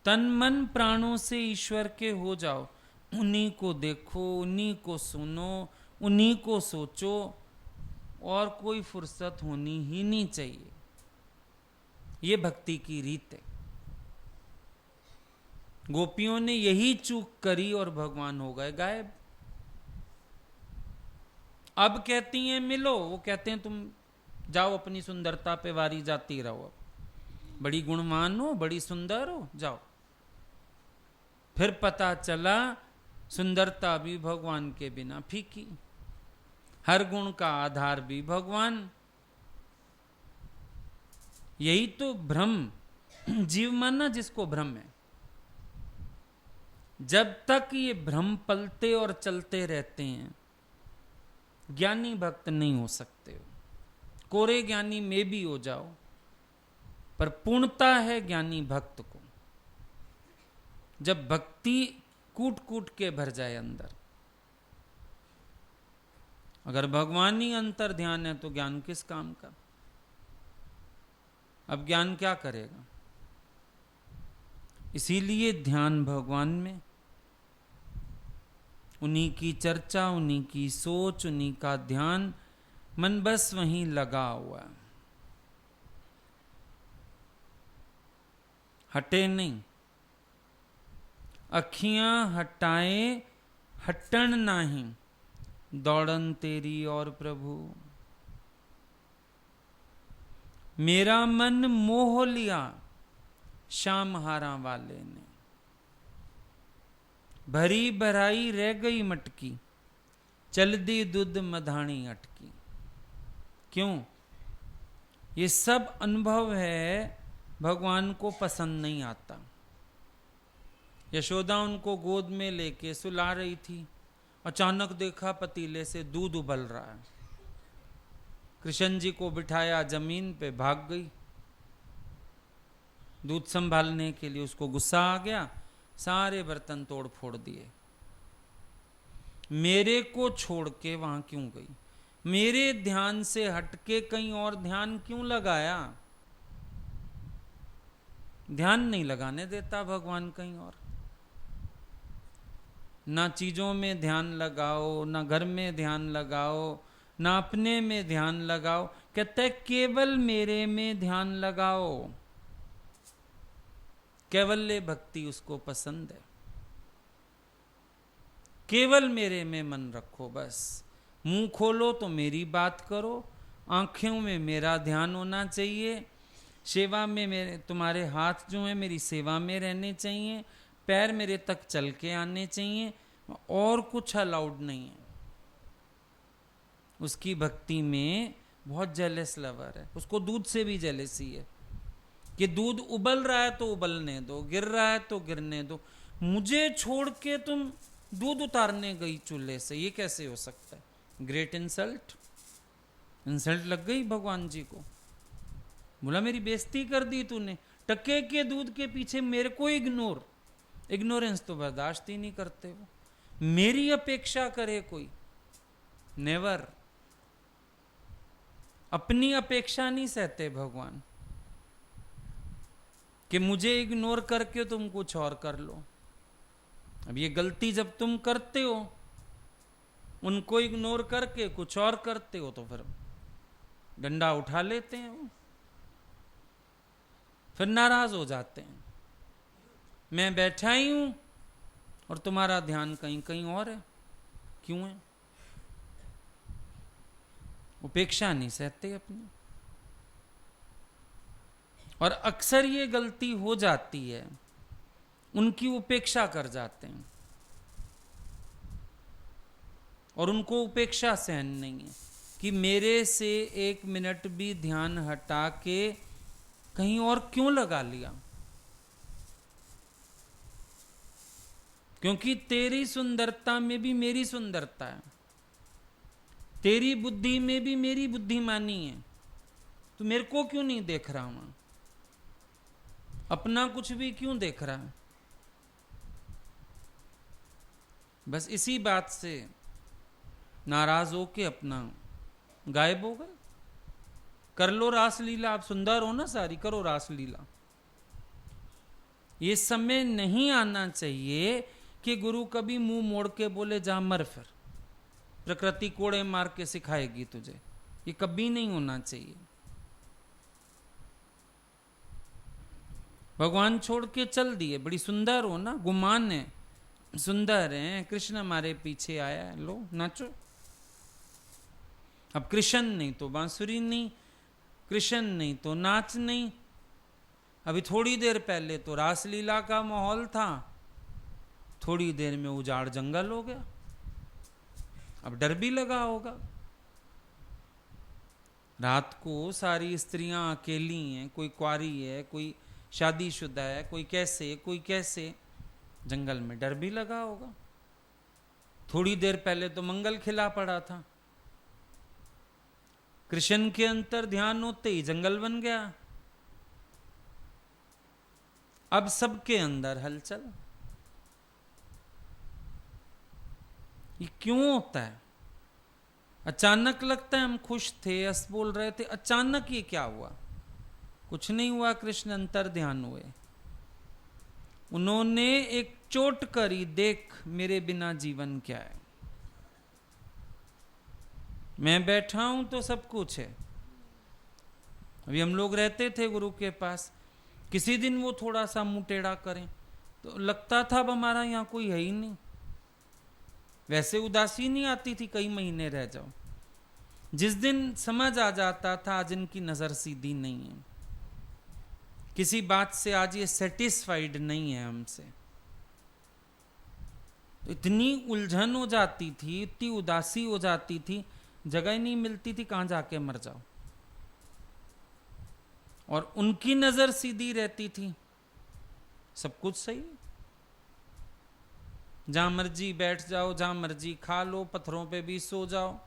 तन मन प्राणों से ईश्वर के हो जाओ, उन्हीं को देखो, उन्हीं को सुनो, उन्हीं को सोचो, और कोई फुर्सत होनी ही नहीं चाहिए। ये भक्ति की रीत है। गोपियों ने यही चूक करी और भगवान हो गए गायब। अब कहती हैं मिलो, वो कहते हैं तुम जाओ अपनी सुंदरता पे वारी जाती रहो, अब बड़ी गुणवान हो, बड़ी सुंदर हो, जाओ। फिर पता चला सुंदरता भी भगवान के बिना फीकी, हर गुण का आधार भी भगवान। यही तो भ्रम, जीव मानना जिसको भ्रम है। जब तक ये भ्रम पलते और चलते रहते हैं, ज्ञानी भक्त नहीं हो सकते हो। कोरे ज्ञानी में भी हो जाओ, पर पूर्णता है ज्ञानी भक्त को जब भक्ति कूट कूट के भर जाए अंदर। अगर भगवान ही अंतर ध्यान है तो ज्ञान किस काम का? अब ज्ञान क्या करेगा? इसीलिए ध्यान भगवान में, उन्हीं की चर्चा, उन्हीं की सोच, उन्हीं का ध्यान, मन बस वहीं लगा हुआ, हटे नहीं। अखियां हटाए हटन नाही, दौड़न तेरी और प्रभु। मेरा मन मोह लिया शाम हारा वाले ने, भरी भराई रह गई मटकी, चल दी दूध मधानी अटकी। क्यों? ये सब अनुभव है, भगवान को पसंद नहीं आता। यशोदा उनको गोद में लेके सुला रही थी, अचानक देखा पतीले से दूध उबल रहा है। कृष्ण जी को बिठाया जमीन पे, भाग गई दूध संभालने के लिए। उसको गुस्सा आ गया, सारे बर्तन तोड़ फोड़ दिए। मेरे को छोड़ के वहां क्यों गई? मेरे ध्यान से हटके कहीं और ध्यान क्यों लगाया? ध्यान नहीं लगाने देता भगवान कहीं और। ना चीजों में ध्यान लगाओ, ना घर में ध्यान लगाओ, ना अपने में ध्यान लगाओ। कहते केवल मेरे में ध्यान लगाओ। कैवल्य भक्ति उसको पसंद है। केवल मेरे में मन रखो, बस मुंह खोलो तो मेरी बात करो, आंखों में मेरा ध्यान होना चाहिए, सेवा में मेरे, तुम्हारे हाथ जो है मेरी सेवा में रहने चाहिए, पैर मेरे तक चल के आने चाहिए, और कुछ अलाउड नहीं है। उसकी भक्ति में बहुत जेलस लवर है, उसको दूध से भी जेलसी है कि दूध उबल रहा है तो उबलने दो, गिर रहा है तो गिरने दो। मुझे छोड़ के तुम दूध उतारने गई चूल्हे से, ये कैसे हो सकता है? ग्रेट इंसल्ट, इंसल्ट लग गई भगवान जी को। बोला मेरी बेइज्जती कर दी तूने, टके के दूध के पीछे मेरे को इग्नोर। इग्नोरेंस तो बर्दाश्त ही नहीं करते वो। मेरी अपेक्षा करे कोई, नेवर। अपनी अपेक्षा नहीं सहते भगवान कि मुझे इग्नोर करके तुम कुछ और कर लो। अब ये गलती जब तुम करते हो, उनको इग्नोर करके कुछ और करते हो, तो फिर डंडा उठा लेते हैं वो, फिर नाराज हो जाते हैं। मैं बैठा ही हूं और तुम्हारा ध्यान कहीं कहीं और है, क्यों है? उपेक्षा नहीं सहते अपनी। और अक्सर ये गलती हो जाती है, उनकी उपेक्षा कर जाते हैं और उनको उपेक्षा सहन नहीं है कि मेरे से एक मिनट भी ध्यान हटा के कहीं और क्यों लगा लिया। क्योंकि तेरी सुंदरता में भी मेरी सुंदरता है, तेरी बुद्धि में भी मेरी बुद्धिमानी है। तो मेरे को क्यों नहीं देख रहा वहां? अपना कुछ भी क्यों देख रहा है? बस इसी बात से नाराज होके अपना गायब हो गए। कर लो रास लीला, आप सुंदर हो ना सारी, करो रास लीला। ये समय नहीं आना चाहिए कि गुरु कभी मुंह मोड़ के बोले जा मर, फिर प्रकृति कोड़े मार के सिखाएगी तुझे। ये कभी नहीं होना चाहिए। भगवान छोड़ के चल दिए, बड़ी सुंदर हो ना, गुमान है, सुंदर है, कृष्ण हमारे पीछे आया है, लो नाचो। अब कृष्ण नहीं तो बांसुरी नहीं, कृष्ण नहीं तो नाच नहीं। अभी थोड़ी देर पहले तो रासलीला का माहौल था, थोड़ी देर में उजाड़ जंगल हो गया। अब डर भी लगा होगा। रात को सारी स्त्रियां अकेली हैं, कोई कुंवारी है, कोई शादीशुदा है, कोई कैसे, जंगल में डर भी लगा होगा। थोड़ी देर पहले तो मंगल खिला पड़ा था, कृष्ण के अंतर ध्यान होते ही जंगल बन गया। अब सबके अंदर हलचल। ये क्यों होता है? अचानक लगता है हम खुश थे, हंस बोल रहे थे, अचानक ये क्या हुआ? कुछ नहीं हुआ, कृष्ण अंतर ध्यान हुए। उन्होंने एक चोट करी, देख मेरे बिना जीवन क्या है। मैं बैठा हूं तो सब कुछ है। अभी हम लोग रहते थे गुरु के पास, किसी दिन वो थोड़ा सा मुंह टेढ़ा करें तो लगता था अब हमारा यहां कोई है ही नहीं। वैसे उदासी नहीं आती थी, कई महीने रह जाओ। जिस दिन समझ आ जाता था आज इनकी नजर सीधी नहीं है, किसी बात से आज ये सेटिस्फाइड नहीं है हमसे, तो इतनी उलझन हो जाती थी, इतनी उदासी हो जाती थी, जगह ही नहीं मिलती थी कहां जाके मर जाओ। और उनकी नजर सीधी रहती थी, सब कुछ सही, जहां मर्जी बैठ जाओ, जहां मर्जी खा लो, पत्थरों पे भी सो जाओ।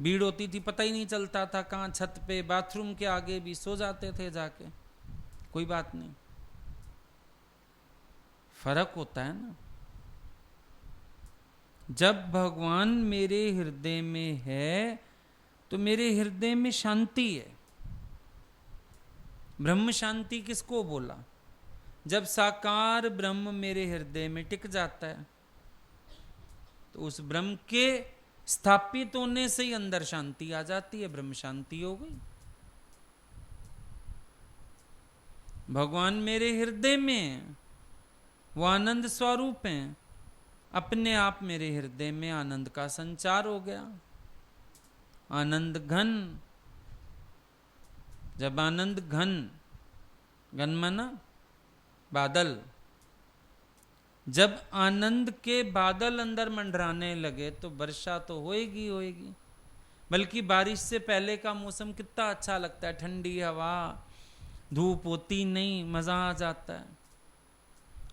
भीड़ होती थी पता ही नहीं चलता था, कहां छत पे, बाथरूम के आगे भी सो जाते थे जाके, कोई बात नहीं। फर्क होता है ना। जब भगवान मेरे हृदय में है तो मेरे हृदय में शांति है। ब्रह्म शांति किसको बोला? जब साकार ब्रह्म मेरे हृदय में टिक जाता है तो उस ब्रह्म के स्थापित होने से ही अंदर शांति आ जाती है, ब्रह्म शांति हो गई। भगवान मेरे हृदय में, वो आनंद स्वरूप हैं, अपने आप मेरे हृदय में आनंद का संचार हो गया। आनंद घन, जब आनंद घन, घन माना बादल, जब आनंद के बादल अंदर मंडराने लगे तो वर्षा तो होएगी होएगी। बल्कि बारिश से पहले का मौसम कितना अच्छा लगता है, ठंडी हवा, धूप होती नहीं, मजा आ जाता है।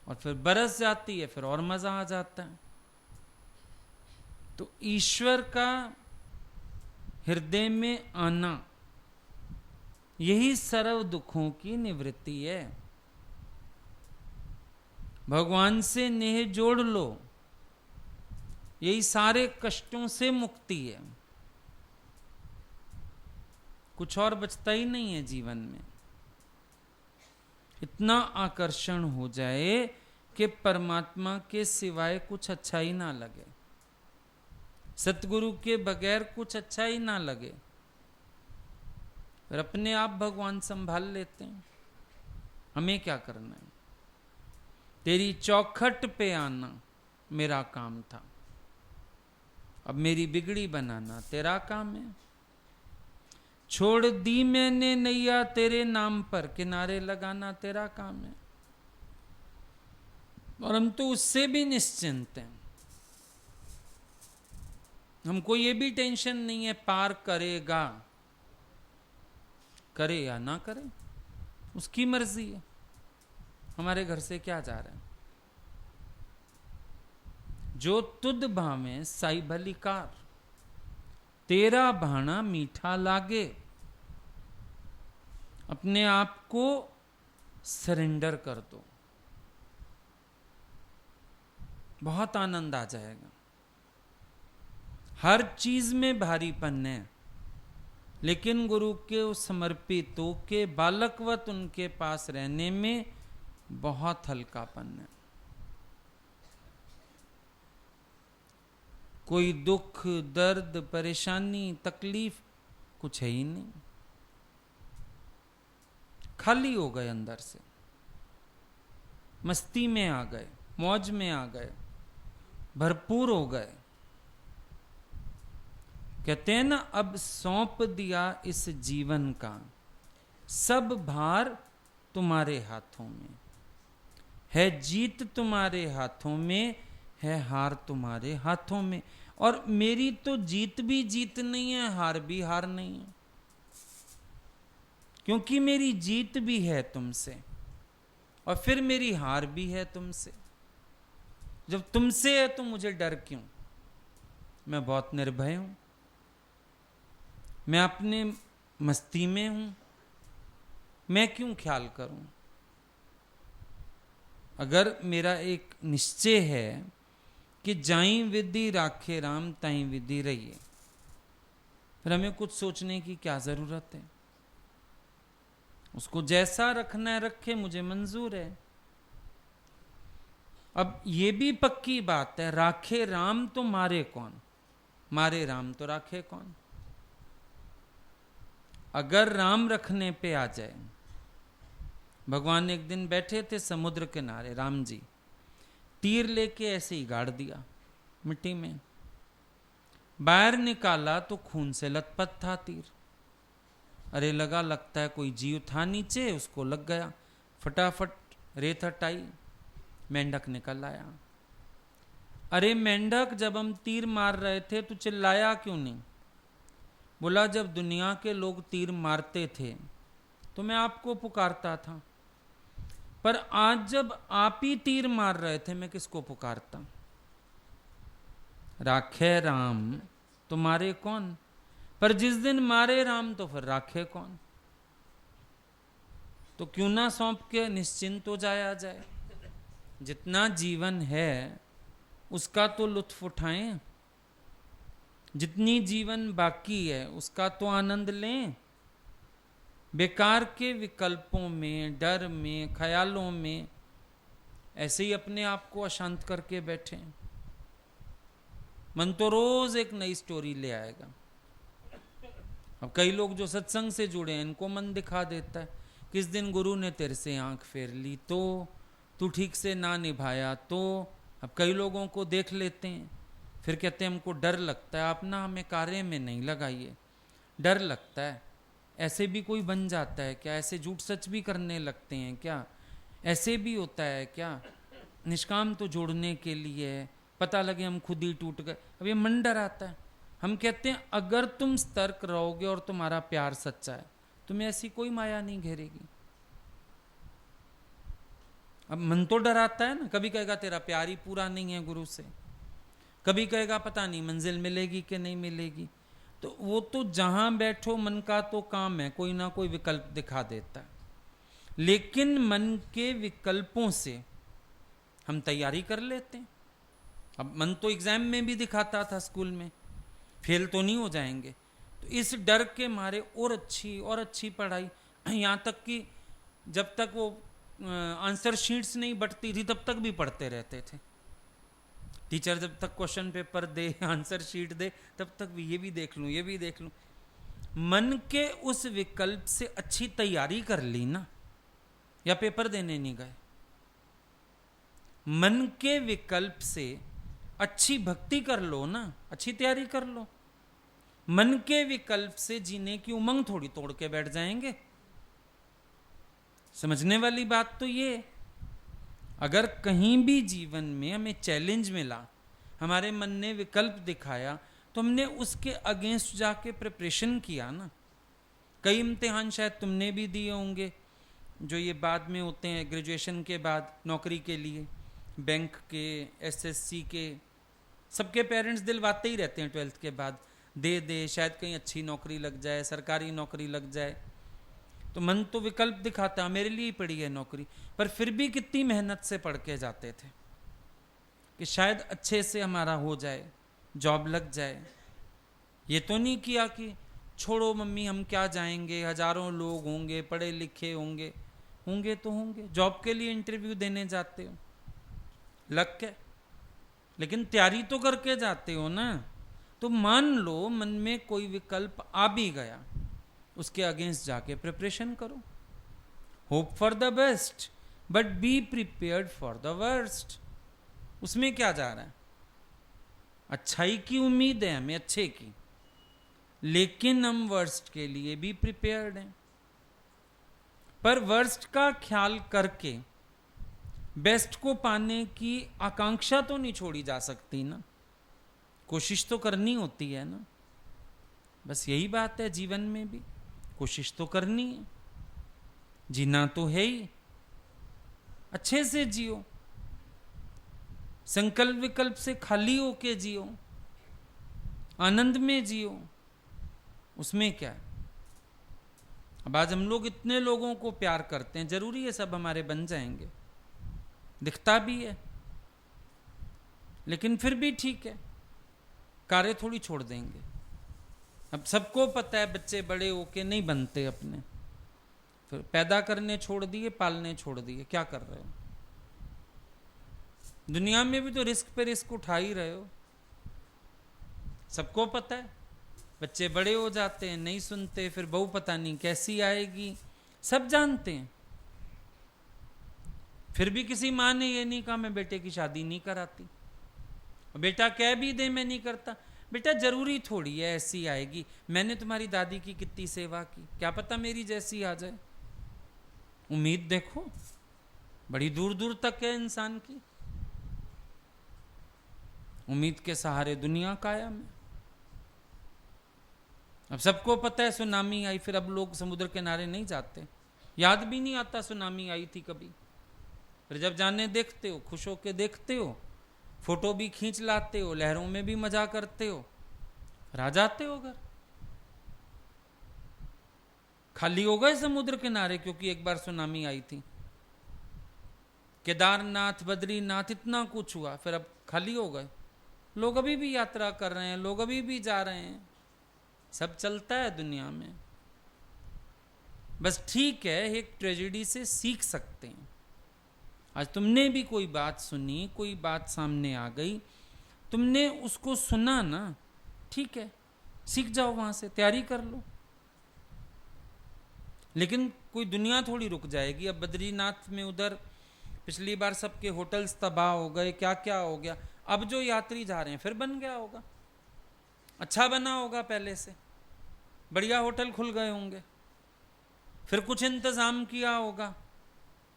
और फिर बरस जाती है, फिर और मजा आ जाता है। तो ईश्वर का हृदय में आना, यही सर्व दुखों की निवृत्ति है। भगवान से नेह जोड़ लो, यही सारे कष्टों से मुक्ति है। कुछ और बचता ही नहीं है जीवन में। इतना आकर्षण हो जाए कि परमात्मा के सिवाय कुछ अच्छा ही ना लगे, सतगुरु के बगैर कुछ अच्छा ही ना लगे, फिर अपने आप भगवान संभाल लेते हैं। हमें क्या करना है? तेरी चौखट पे आना मेरा काम था, अब मेरी बिगड़ी बनाना तेरा काम है। छोड़ दी मैंने नैया तेरे नाम पर, किनारे लगाना तेरा काम है। और हम तो उससे भी निश्चिंत हैं। हमको ये भी टेंशन नहीं है पार करेगा, करे या ना करे उसकी मर्जी है, हमारे घर से क्या जा रहा है। जो तुद भावे साई भलीकार, तेरा भाना मीठा लागे। अपने आप को सरेंडर कर दो, बहुत आनंद आ जाएगा। हर चीज में भारीपन है, लेकिन गुरु के समर्पित होके बालकवत उनके पास रहने में बहुत हल्कापन है। कोई दुख, दर्द, परेशानी, तकलीफ कुछ है ही नहीं। खाली हो गए अंदर से, मस्ती में आ गए, मौज में आ गए, भरपूर हो गए। कहते हैं ना, अब सौंप दिया इस जीवन का, सब भार तुम्हारे हाथों में है, जीत तुम्हारे हाथों में है, हार तुम्हारे हाथों में। और मेरी तो जीत भी जीत नहीं है, हार भी हार नहीं है, क्योंकि मेरी जीत भी है तुमसे और फिर मेरी हार भी है तुमसे। जब तुमसे है तो मुझे डर क्यों? मैं बहुत निर्भय हूं, मैं अपने मस्ती में हूं, मैं क्यों ख्याल करूं? अगर मेरा एक निश्चय है कि जाई विधि राखे राम ताई विधि रहिए, फिर हमें कुछ सोचने की क्या जरूरत है? उसको जैसा रखना है रखे, मुझे मंजूर है। अब ये भी पक्की बात है, राखे राम तो मारे कौन? मारे राम तो राखे कौन? अगर राम रखने पे आ जाए, भगवान एक दिन बैठे थे समुद्र किनारे, राम जी तीर लेके ऐसे ही गाड़ दिया मिट्टी में, बाहर निकाला तो खून से लथपथ था तीर। अरे लगता है कोई जीव था नीचे, उसको लग गया, फटाफट रेत हटाई, मेंढक निकल आया। अरे मेंढक, जब हम तीर मार रहे थे तो चिल्लाया क्यों नहीं? बोला, जब दुनिया के लोग तीर मारते थे तो मैं आपको पुकारता था, पर आज जब आप ही तीर मार रहे थे, मैं किसको पुकारता? राखे राम तो मारे कौन? पर जिस दिन मारे राम तो फिर राखे कौन? तो क्यों ना सौंप के निश्चिंत हो जाया जाए। जितना जीवन है उसका तो लुत्फ उठाएं, जितनी जीवन बाकी है उसका तो आनंद लें। बेकार के विकल्पों में, डर में, ख्यालों में ऐसे ही अपने आप को अशांत करके बैठे। मन तो रोज एक नई स्टोरी ले आएगा। अब कई लोग जो सत्संग से जुड़े हैं, इनको मन दिखा देता है, किस दिन गुरु ने तेरे से आंख फेर ली तो, तू ठीक से ना निभाया तो। अब कई लोगों को देख लेते हैं, फिर कहते हैं हमको डर लगता है। आप ना हमें कार्य में नहीं लगाइए, डर लगता है। ऐसे भी कोई बन जाता है क्या? ऐसे झूठ सच भी करने लगते हैं क्या? ऐसे भी होता है क्या? निष्काम तो जोड़ने के लिए है, पता लगे हम खुद ही टूट गए। अब ये मन डराता है। हम कहते हैं अगर तुम सतर्क रहोगे और तुम्हारा प्यार सच्चा है, तुम्हें ऐसी कोई माया नहीं घेरेगी। अब मन तो डराता है ना, कभी कहेगा तेरा प्यार ही पूरा नहीं है गुरु से, कभी कहेगा पता नहीं मंजिल मिलेगी कि नहीं मिलेगी। तो वो तो जहां बैठो मन का तो काम है, कोई ना कोई विकल्प दिखा देता है। लेकिन मन के विकल्पों से हम तैयारी कर लेते हैं। अब मन तो एग्जाम में भी दिखाता था स्कूल में, फेल तो नहीं हो जाएंगे, तो इस डर के मारे और अच्छी पढ़ाई, यहाँ तक कि जब तक वो आंसर शीट्स नहीं बटती थी तब तक भी पढ़ते रहते थे। टीचर जब तक क्वेश्चन पेपर दे, आंसर शीट दे, तब तक भी ये भी देख लूं, ये भी देख लूं। मन के उस विकल्प से अच्छी तैयारी कर ली ना, या पेपर देने नहीं गए। मन के विकल्प से अच्छी भक्ति कर लो ना, अच्छी तैयारी कर लो। मन के विकल्प से जीने की उमंग थोड़ी तोड़ के बैठ जाएंगे। समझने वाली बात तो ये, अगर कहीं भी जीवन में हमें चैलेंज मिला, हमारे मन ने विकल्प दिखाया, तो हमने उसके अगेंस्ट जाके प्रिपरेशन किया ना। कई इम्तिहान शायद तुमने भी दिए होंगे, जो ये बाद में होते हैं ग्रेजुएशन के बाद नौकरी के लिए, बैंक के, एसएससी के। सबके पेरेंट्स दिलवाते ही रहते हैं 12th के बाद, दे शायद कहीं अच्छी नौकरी लग जाए, सरकारी नौकरी लग जाए। तो मन तो विकल्प दिखाता है, मेरे लिए ही पड़ी है नौकरी, पर फिर भी कितनी मेहनत से पढ़ के जाते थे कि शायद अच्छे से हमारा हो जाए, जॉब लग जाए। ये तो नहीं किया कि छोड़ो मम्मी हम क्या जाएंगे, हजारों लोग होंगे, पढ़े लिखे होंगे, होंगे तो होंगे। जॉब के लिए इंटरव्यू देने जाते हो, लक है, लेकिन तैयारी तो करके जाते हो ना। तो मान लो मन में कोई विकल्प आ भी गया, उसके अगेंस्ट जाके प्रिपरेशन करो। Hope for the best but be prepared for the worst. उसमें क्या जा रहा है? अच्छाई की उम्मीद है हमें, अच्छे की, लेकिन हम वर्स्ट के लिए भी प्रिपेयर्ड हैं। पर वर्स्ट का ख्याल करके बेस्ट को पाने की आकांक्षा तो नहीं छोड़ी जा सकती ना, कोशिश तो करनी होती है ना। बस यही बात है, जीवन में भी कोशिश तो करनी है, जीना तो है ही, अच्छे से जियो, संकल्प विकल्प से खाली होके जियो, आनंद में जियो। उसमें क्या है? अब आज हम लोग इतने लोगों को प्यार करते हैं, जरूरी है सब हमारे बन जाएंगे? दिखता भी है, लेकिन फिर भी ठीक है, कार्य थोड़ी छोड़ देंगे। अब सबको पता है बच्चे बड़े होके नहीं बनते अपने, फिर पैदा करने छोड़ दिए, पालने छोड़ दिए, क्या कर रहे हो? दुनिया में भी तो रिस्क पे रिस्क उठा ही रहे हो। सबको पता है बच्चे बड़े हो जाते हैं, नहीं सुनते, फिर बहू पता नहीं कैसी आएगी, सब जानते हैं। फिर भी किसी माँ ने ये नहीं कहा मैं बेटे की शादी नहीं कराती। बेटा कह भी दे मैं नहीं करता, बेटा जरूरी थोड़ी है ऐसी आएगी, मैंने तुम्हारी दादी की कितनी सेवा की, क्या पता मेरी जैसी आ जाए। उम्मीद देखो बड़ी दूर दूर तक है इंसान की, उम्मीद के सहारे दुनिया कायम है। अब सबको पता है सुनामी आई, फिर अब लोग समुद्र किनारे नहीं जाते, याद भी नहीं आता सुनामी आई थी कभी। फिर जब जाने देखते हो, खुश होके देखते हो, फोटो भी खींच लाते हो, लहरों में भी मजा करते हो, फिर आ जाते हो घर। खाली हो गए समुद्र किनारे क्योंकि एक बार सुनामी आई थी। केदारनाथ, बद्रीनाथ, इतना कुछ हुआ, फिर अब खाली हो गए। लोग अभी भी यात्रा कर रहे हैं, लोग अभी भी जा रहे हैं, सब चलता है दुनिया में। बस ठीक है, एक ट्रेजेडी से सीख सकते हैं। आज तुमने भी कोई बात सुनी, कोई बात सामने आ गई, तुमने उसको सुना ना, ठीक है, सीख जाओ, वहां से तैयारी कर लो। लेकिन कोई दुनिया थोड़ी रुक जाएगी। अब बद्रीनाथ में उधर पिछली बार सबके होटल्स तबाह हो गए, क्या क्या हो गया। अब जो यात्री जा रहे हैं फिर बन गया होगा, अच्छा बना होगा, पहले से बढ़िया होटल खुल गए होंगे, फिर कुछ इंतजाम किया होगा।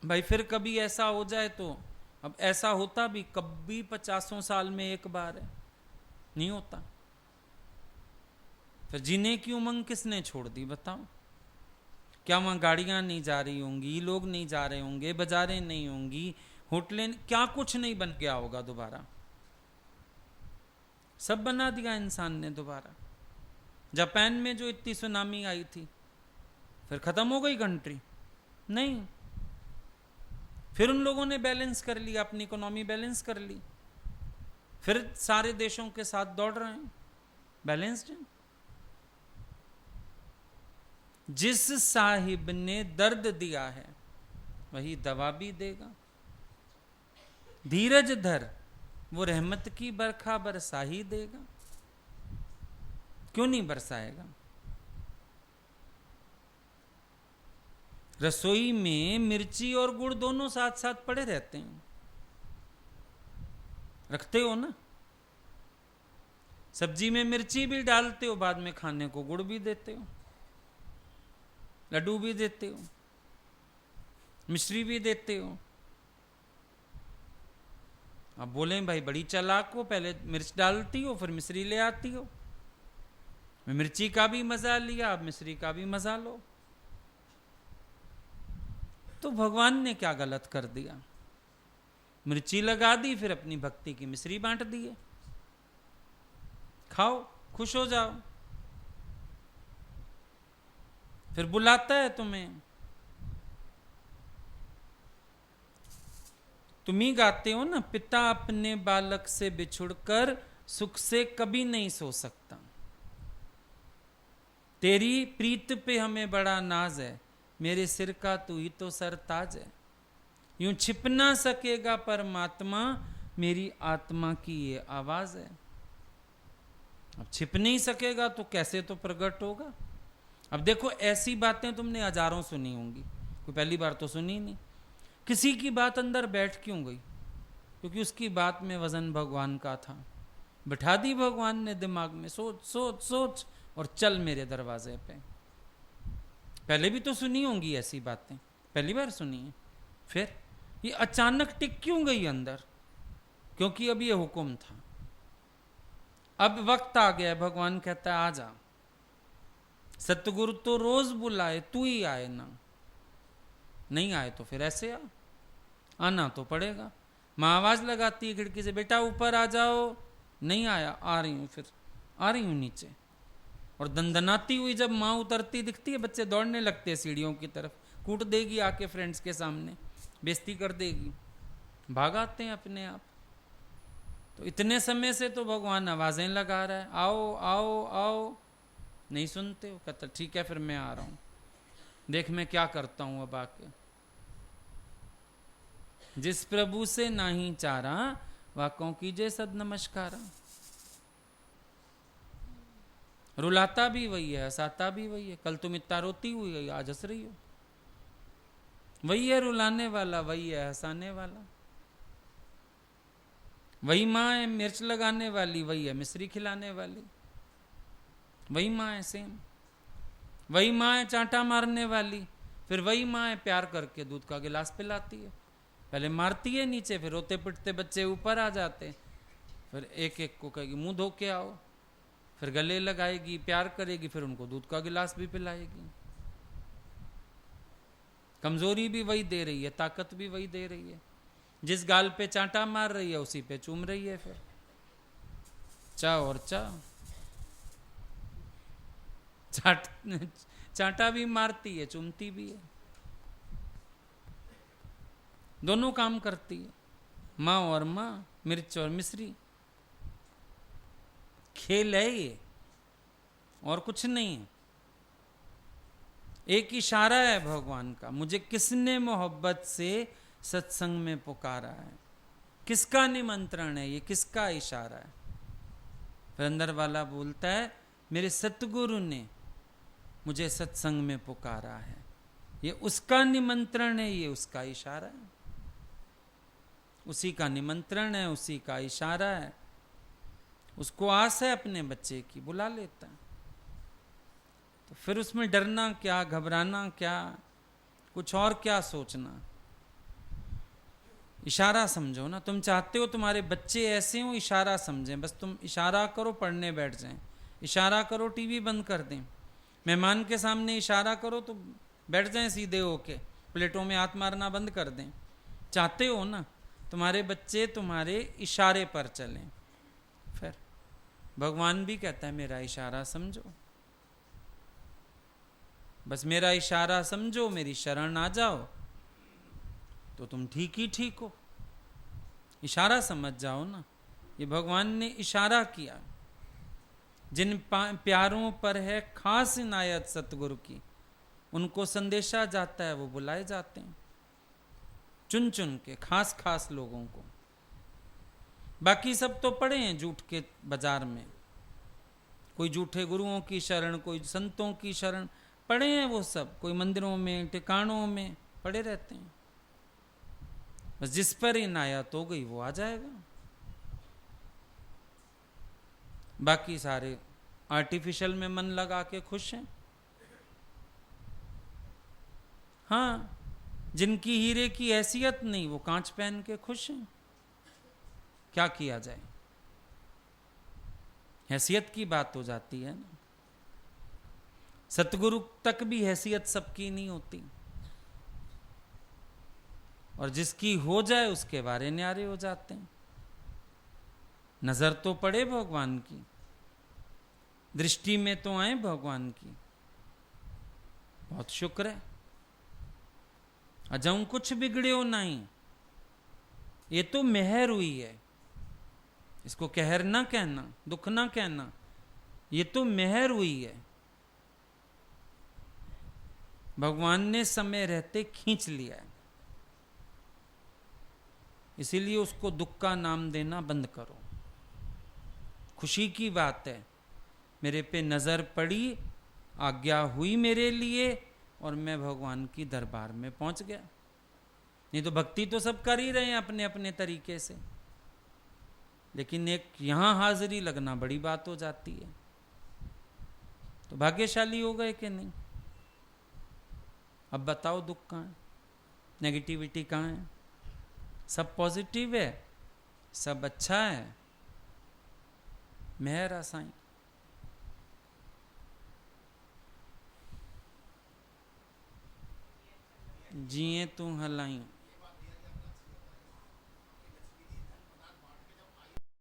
भाई फिर कभी ऐसा हो जाए तो, अब ऐसा होता भी कभी 50 साल में एक बार है, नहीं होता। फिर जीने की उमंग किसने छोड़ दी बताओ? क्या वहां गाड़ियां नहीं जा रही होंगी, लोग नहीं जा रहे होंगे, बाजारें नहीं होंगी, होटलें, क्या कुछ नहीं बन गया होगा दोबारा? सब बना दिया इंसान ने दोबारा। जापान में जो इतनी सुनामी आई थी, फिर खत्म हो गई कंट्री? नहीं, फिर उन लोगों ने बैलेंस कर लिया, अपनी इकोनॉमी बैलेंस कर ली, फिर सारे देशों के साथ दौड़ रहे हैं, बैलेंस्ड है। जिस साहिब ने दर्द दिया है वही दवा भी देगा। धीरज धर, वो रहमत की बरखा बरसा ही देगा। क्यों नहीं बरसाएगा? रसोई में मिर्ची और गुड़ दोनों साथ साथ पड़े रहते हैं, रखते हो ना? सब्जी में मिर्ची भी डालते हो, बाद में खाने को गुड़ भी देते हो, लड्डू भी देते हो, मिश्री भी देते हो। अब बोले भाई बड़ी चालाक हो, पहले मिर्च डालती हो फिर मिश्री ले आती हो, मिर्ची का भी मजा लिया, अब मिश्री का भी मजा लो। तो भगवान ने क्या गलत कर दिया? मिर्ची लगा दी, फिर अपनी भक्ति की मिश्री बांट दिए, खाओ खुश हो जाओ। फिर बुलाता है तुम्हें, तुम ही गाते हो ना, पिता अपने बालक से बिछुड़कर सुख से कभी नहीं सो सकता, तेरी प्रीत पे हमें बड़ा नाज है, मेरे सिर का तू ही तो सरताज है। यूं छिप ना सकेगा परमात्मा, मेरी आत्मा की ये आवाज है। अब छिप नहीं सकेगा तो कैसे तो प्रकट होगा। अब देखो, ऐसी बातें तुमने हजारों सुनी होंगी, कोई पहली बार तो सुनी नहीं। किसी की बात अंदर बैठ क्यों गई? क्योंकि उसकी बात में वजन भगवान का था। बिठा दी भगवान ने दिमाग में, सोच सोच सोच और चल मेरे दरवाजे पे। पहले भी तो सुनी होंगी ऐसी बातें, पहली बार सुनी है। फिर ये अचानक टिक क्यों गई अंदर? क्योंकि अब ये हुक्म था, अब वक्त आ गया। भगवान कहता है आ जा। सतगुरु तो रोज बुलाए, तू ही आए ना। नहीं आए तो फिर ऐसे आना तो पड़ेगा। माँ आवाज लगाती है खिड़की से, बेटा ऊपर आ जाओ। नहीं आया, आ रही हूं, फिर आ रही हूं नीचे। और दंदनाती हुई जब माँ उतरती दिखती है, बच्चे दौड़ने लगते हैं सीढ़ियों की तरफ। कूट देगी आके फ्रेंड्स के सामने, बेइज्जती कर देगी, भाग आते हैं अपने आप। तो इतने समय से तो भगवान आवाजें लगा रहा है, आओ आओ आओ, नहीं सुनते हो। कहता ठीक है फिर मैं आ रहा हूं, देख मैं क्या करता हूं अब आके। जिस प्रभु से नाही चारा, वाकों कीजिए सद नमस्कारा। रुलाता भी वही है, हंसाता भी वही है। कल तुम इतना रोती हुई, आज हंस रही हो। वही है रुलाने वाला, वही है हंसाने वाला। वही माँ है मिर्च लगाने वाली, वही है मिश्री खिलाने वाली। वही माँ है सेम। वही माँ है चांटा मारने वाली, फिर वही माँ है प्यार करके दूध का गिलास पिलाती है। पहले मारती है नीचे, फिर रोते पिटते बच्चे ऊपर आ जाते, फिर एक एक को कहेगी मुंह धो के आओ, फिर गले लगाएगी, प्यार करेगी, फिर उनको दूध का गिलास भी पिलाएगी। कमजोरी भी वही दे रही है, ताकत भी वही दे रही है। जिस गाल पे चांटा मार रही है उसी पे चूम रही है। फिर चा और चा, चांटा भी मारती है, चूमती भी है, दोनों काम करती है। माँ और माँ, मिर्च और मिश्री, खेल है ये, और कुछ नहीं है। एक इशारा है भगवान का, मुझे किसने मोहब्बत से सत्संग में पुकारा है। किसका निमंत्रण है ये, किसका इशारा है? फिर अंदर वाला बोलता है मेरे सतगुरु ने मुझे सत्संग में पुकारा है। ये उसका निमंत्रण है, ये उसका इशारा है। उसी का निमंत्रण है, उसी का इशारा है। उसको आस है अपने बच्चे की, बुला लेता है। तो फिर उसमें डरना क्या, घबराना क्या, कुछ और क्या सोचना। इशारा समझो ना। तुम चाहते हो तुम्हारे बच्चे ऐसे हो, इशारा समझें। बस तुम इशारा करो, पढ़ने बैठ जाएं। इशारा करो, टीवी बंद कर दें। मेहमान के सामने इशारा करो तो बैठ जाएं सीधे होके, प्लेटों में हाथ मारना बंद कर दें। चाहते हो ना तुम्हारे बच्चे तुम्हारे इशारे पर चलें। फिर भगवान भी कहता है मेरा इशारा समझो, बस मेरा इशारा समझो, मेरी शरण आ जाओ तो तुम ठीक ही ठीक हो। इशारा समझ जाओ ना। ये भगवान ने इशारा किया। जिन प्यारों पर है खास इनायत सतगुरु की, उनको संदेशा जाता है, वो बुलाए जाते हैं चुन चुन के, खास खास लोगों को। बाकी सब तो पड़े हैं झूठ के बाजार में, कोई झूठे गुरुओं की शरण, कोई संतों की शरण, पड़े हैं वो सब। कोई मंदिरों में, ठिकानों में पड़े रहते हैं। बस जिस पर इनायत हो गई वो आ जाएगा। बाकी सारे आर्टिफिशियल में मन लगा के खुश हैं। हाँ, जिनकी हीरे की हैसियत नहीं, वो कांच पहन के खुश हैं। क्या किया जाए, हैसियत की बात हो जाती है ना। सतगुरु तक भी हैसियत सबकी नहीं होती, और जिसकी हो जाए उसके बारे न्यारे हो जाते हैं। नजर तो पड़े भगवान की, दृष्टि में तो आए भगवान की, बहुत शुक्र है। अजऊ कुछ बिगड़े नहीं, ये तो मेहर हुई है। इसको कहर ना कहना, दुख ना कहना, ये तो मेहर हुई है। भगवान ने समय रहते खींच लिया है, इसीलिए उसको दुख का नाम देना बंद करो। खुशी की बात है, मेरे पे नजर पड़ी, आज्ञा हुई मेरे लिए और मैं भगवान की दरबार में पहुंच गया। नहीं तो भक्ति तो सब कर ही रहे हैं अपने अपने तरीके से, लेकिन एक यहां हाजिरी लगना बड़ी बात हो जाती है। तो भाग्यशाली हो गए कि नहीं? अब बताओ दुख कहाँ है, नेगेटिविटी कहाँ है? सब पॉजिटिव है, सब अच्छा है। मेहर आसाई। जिए तू हलायूं।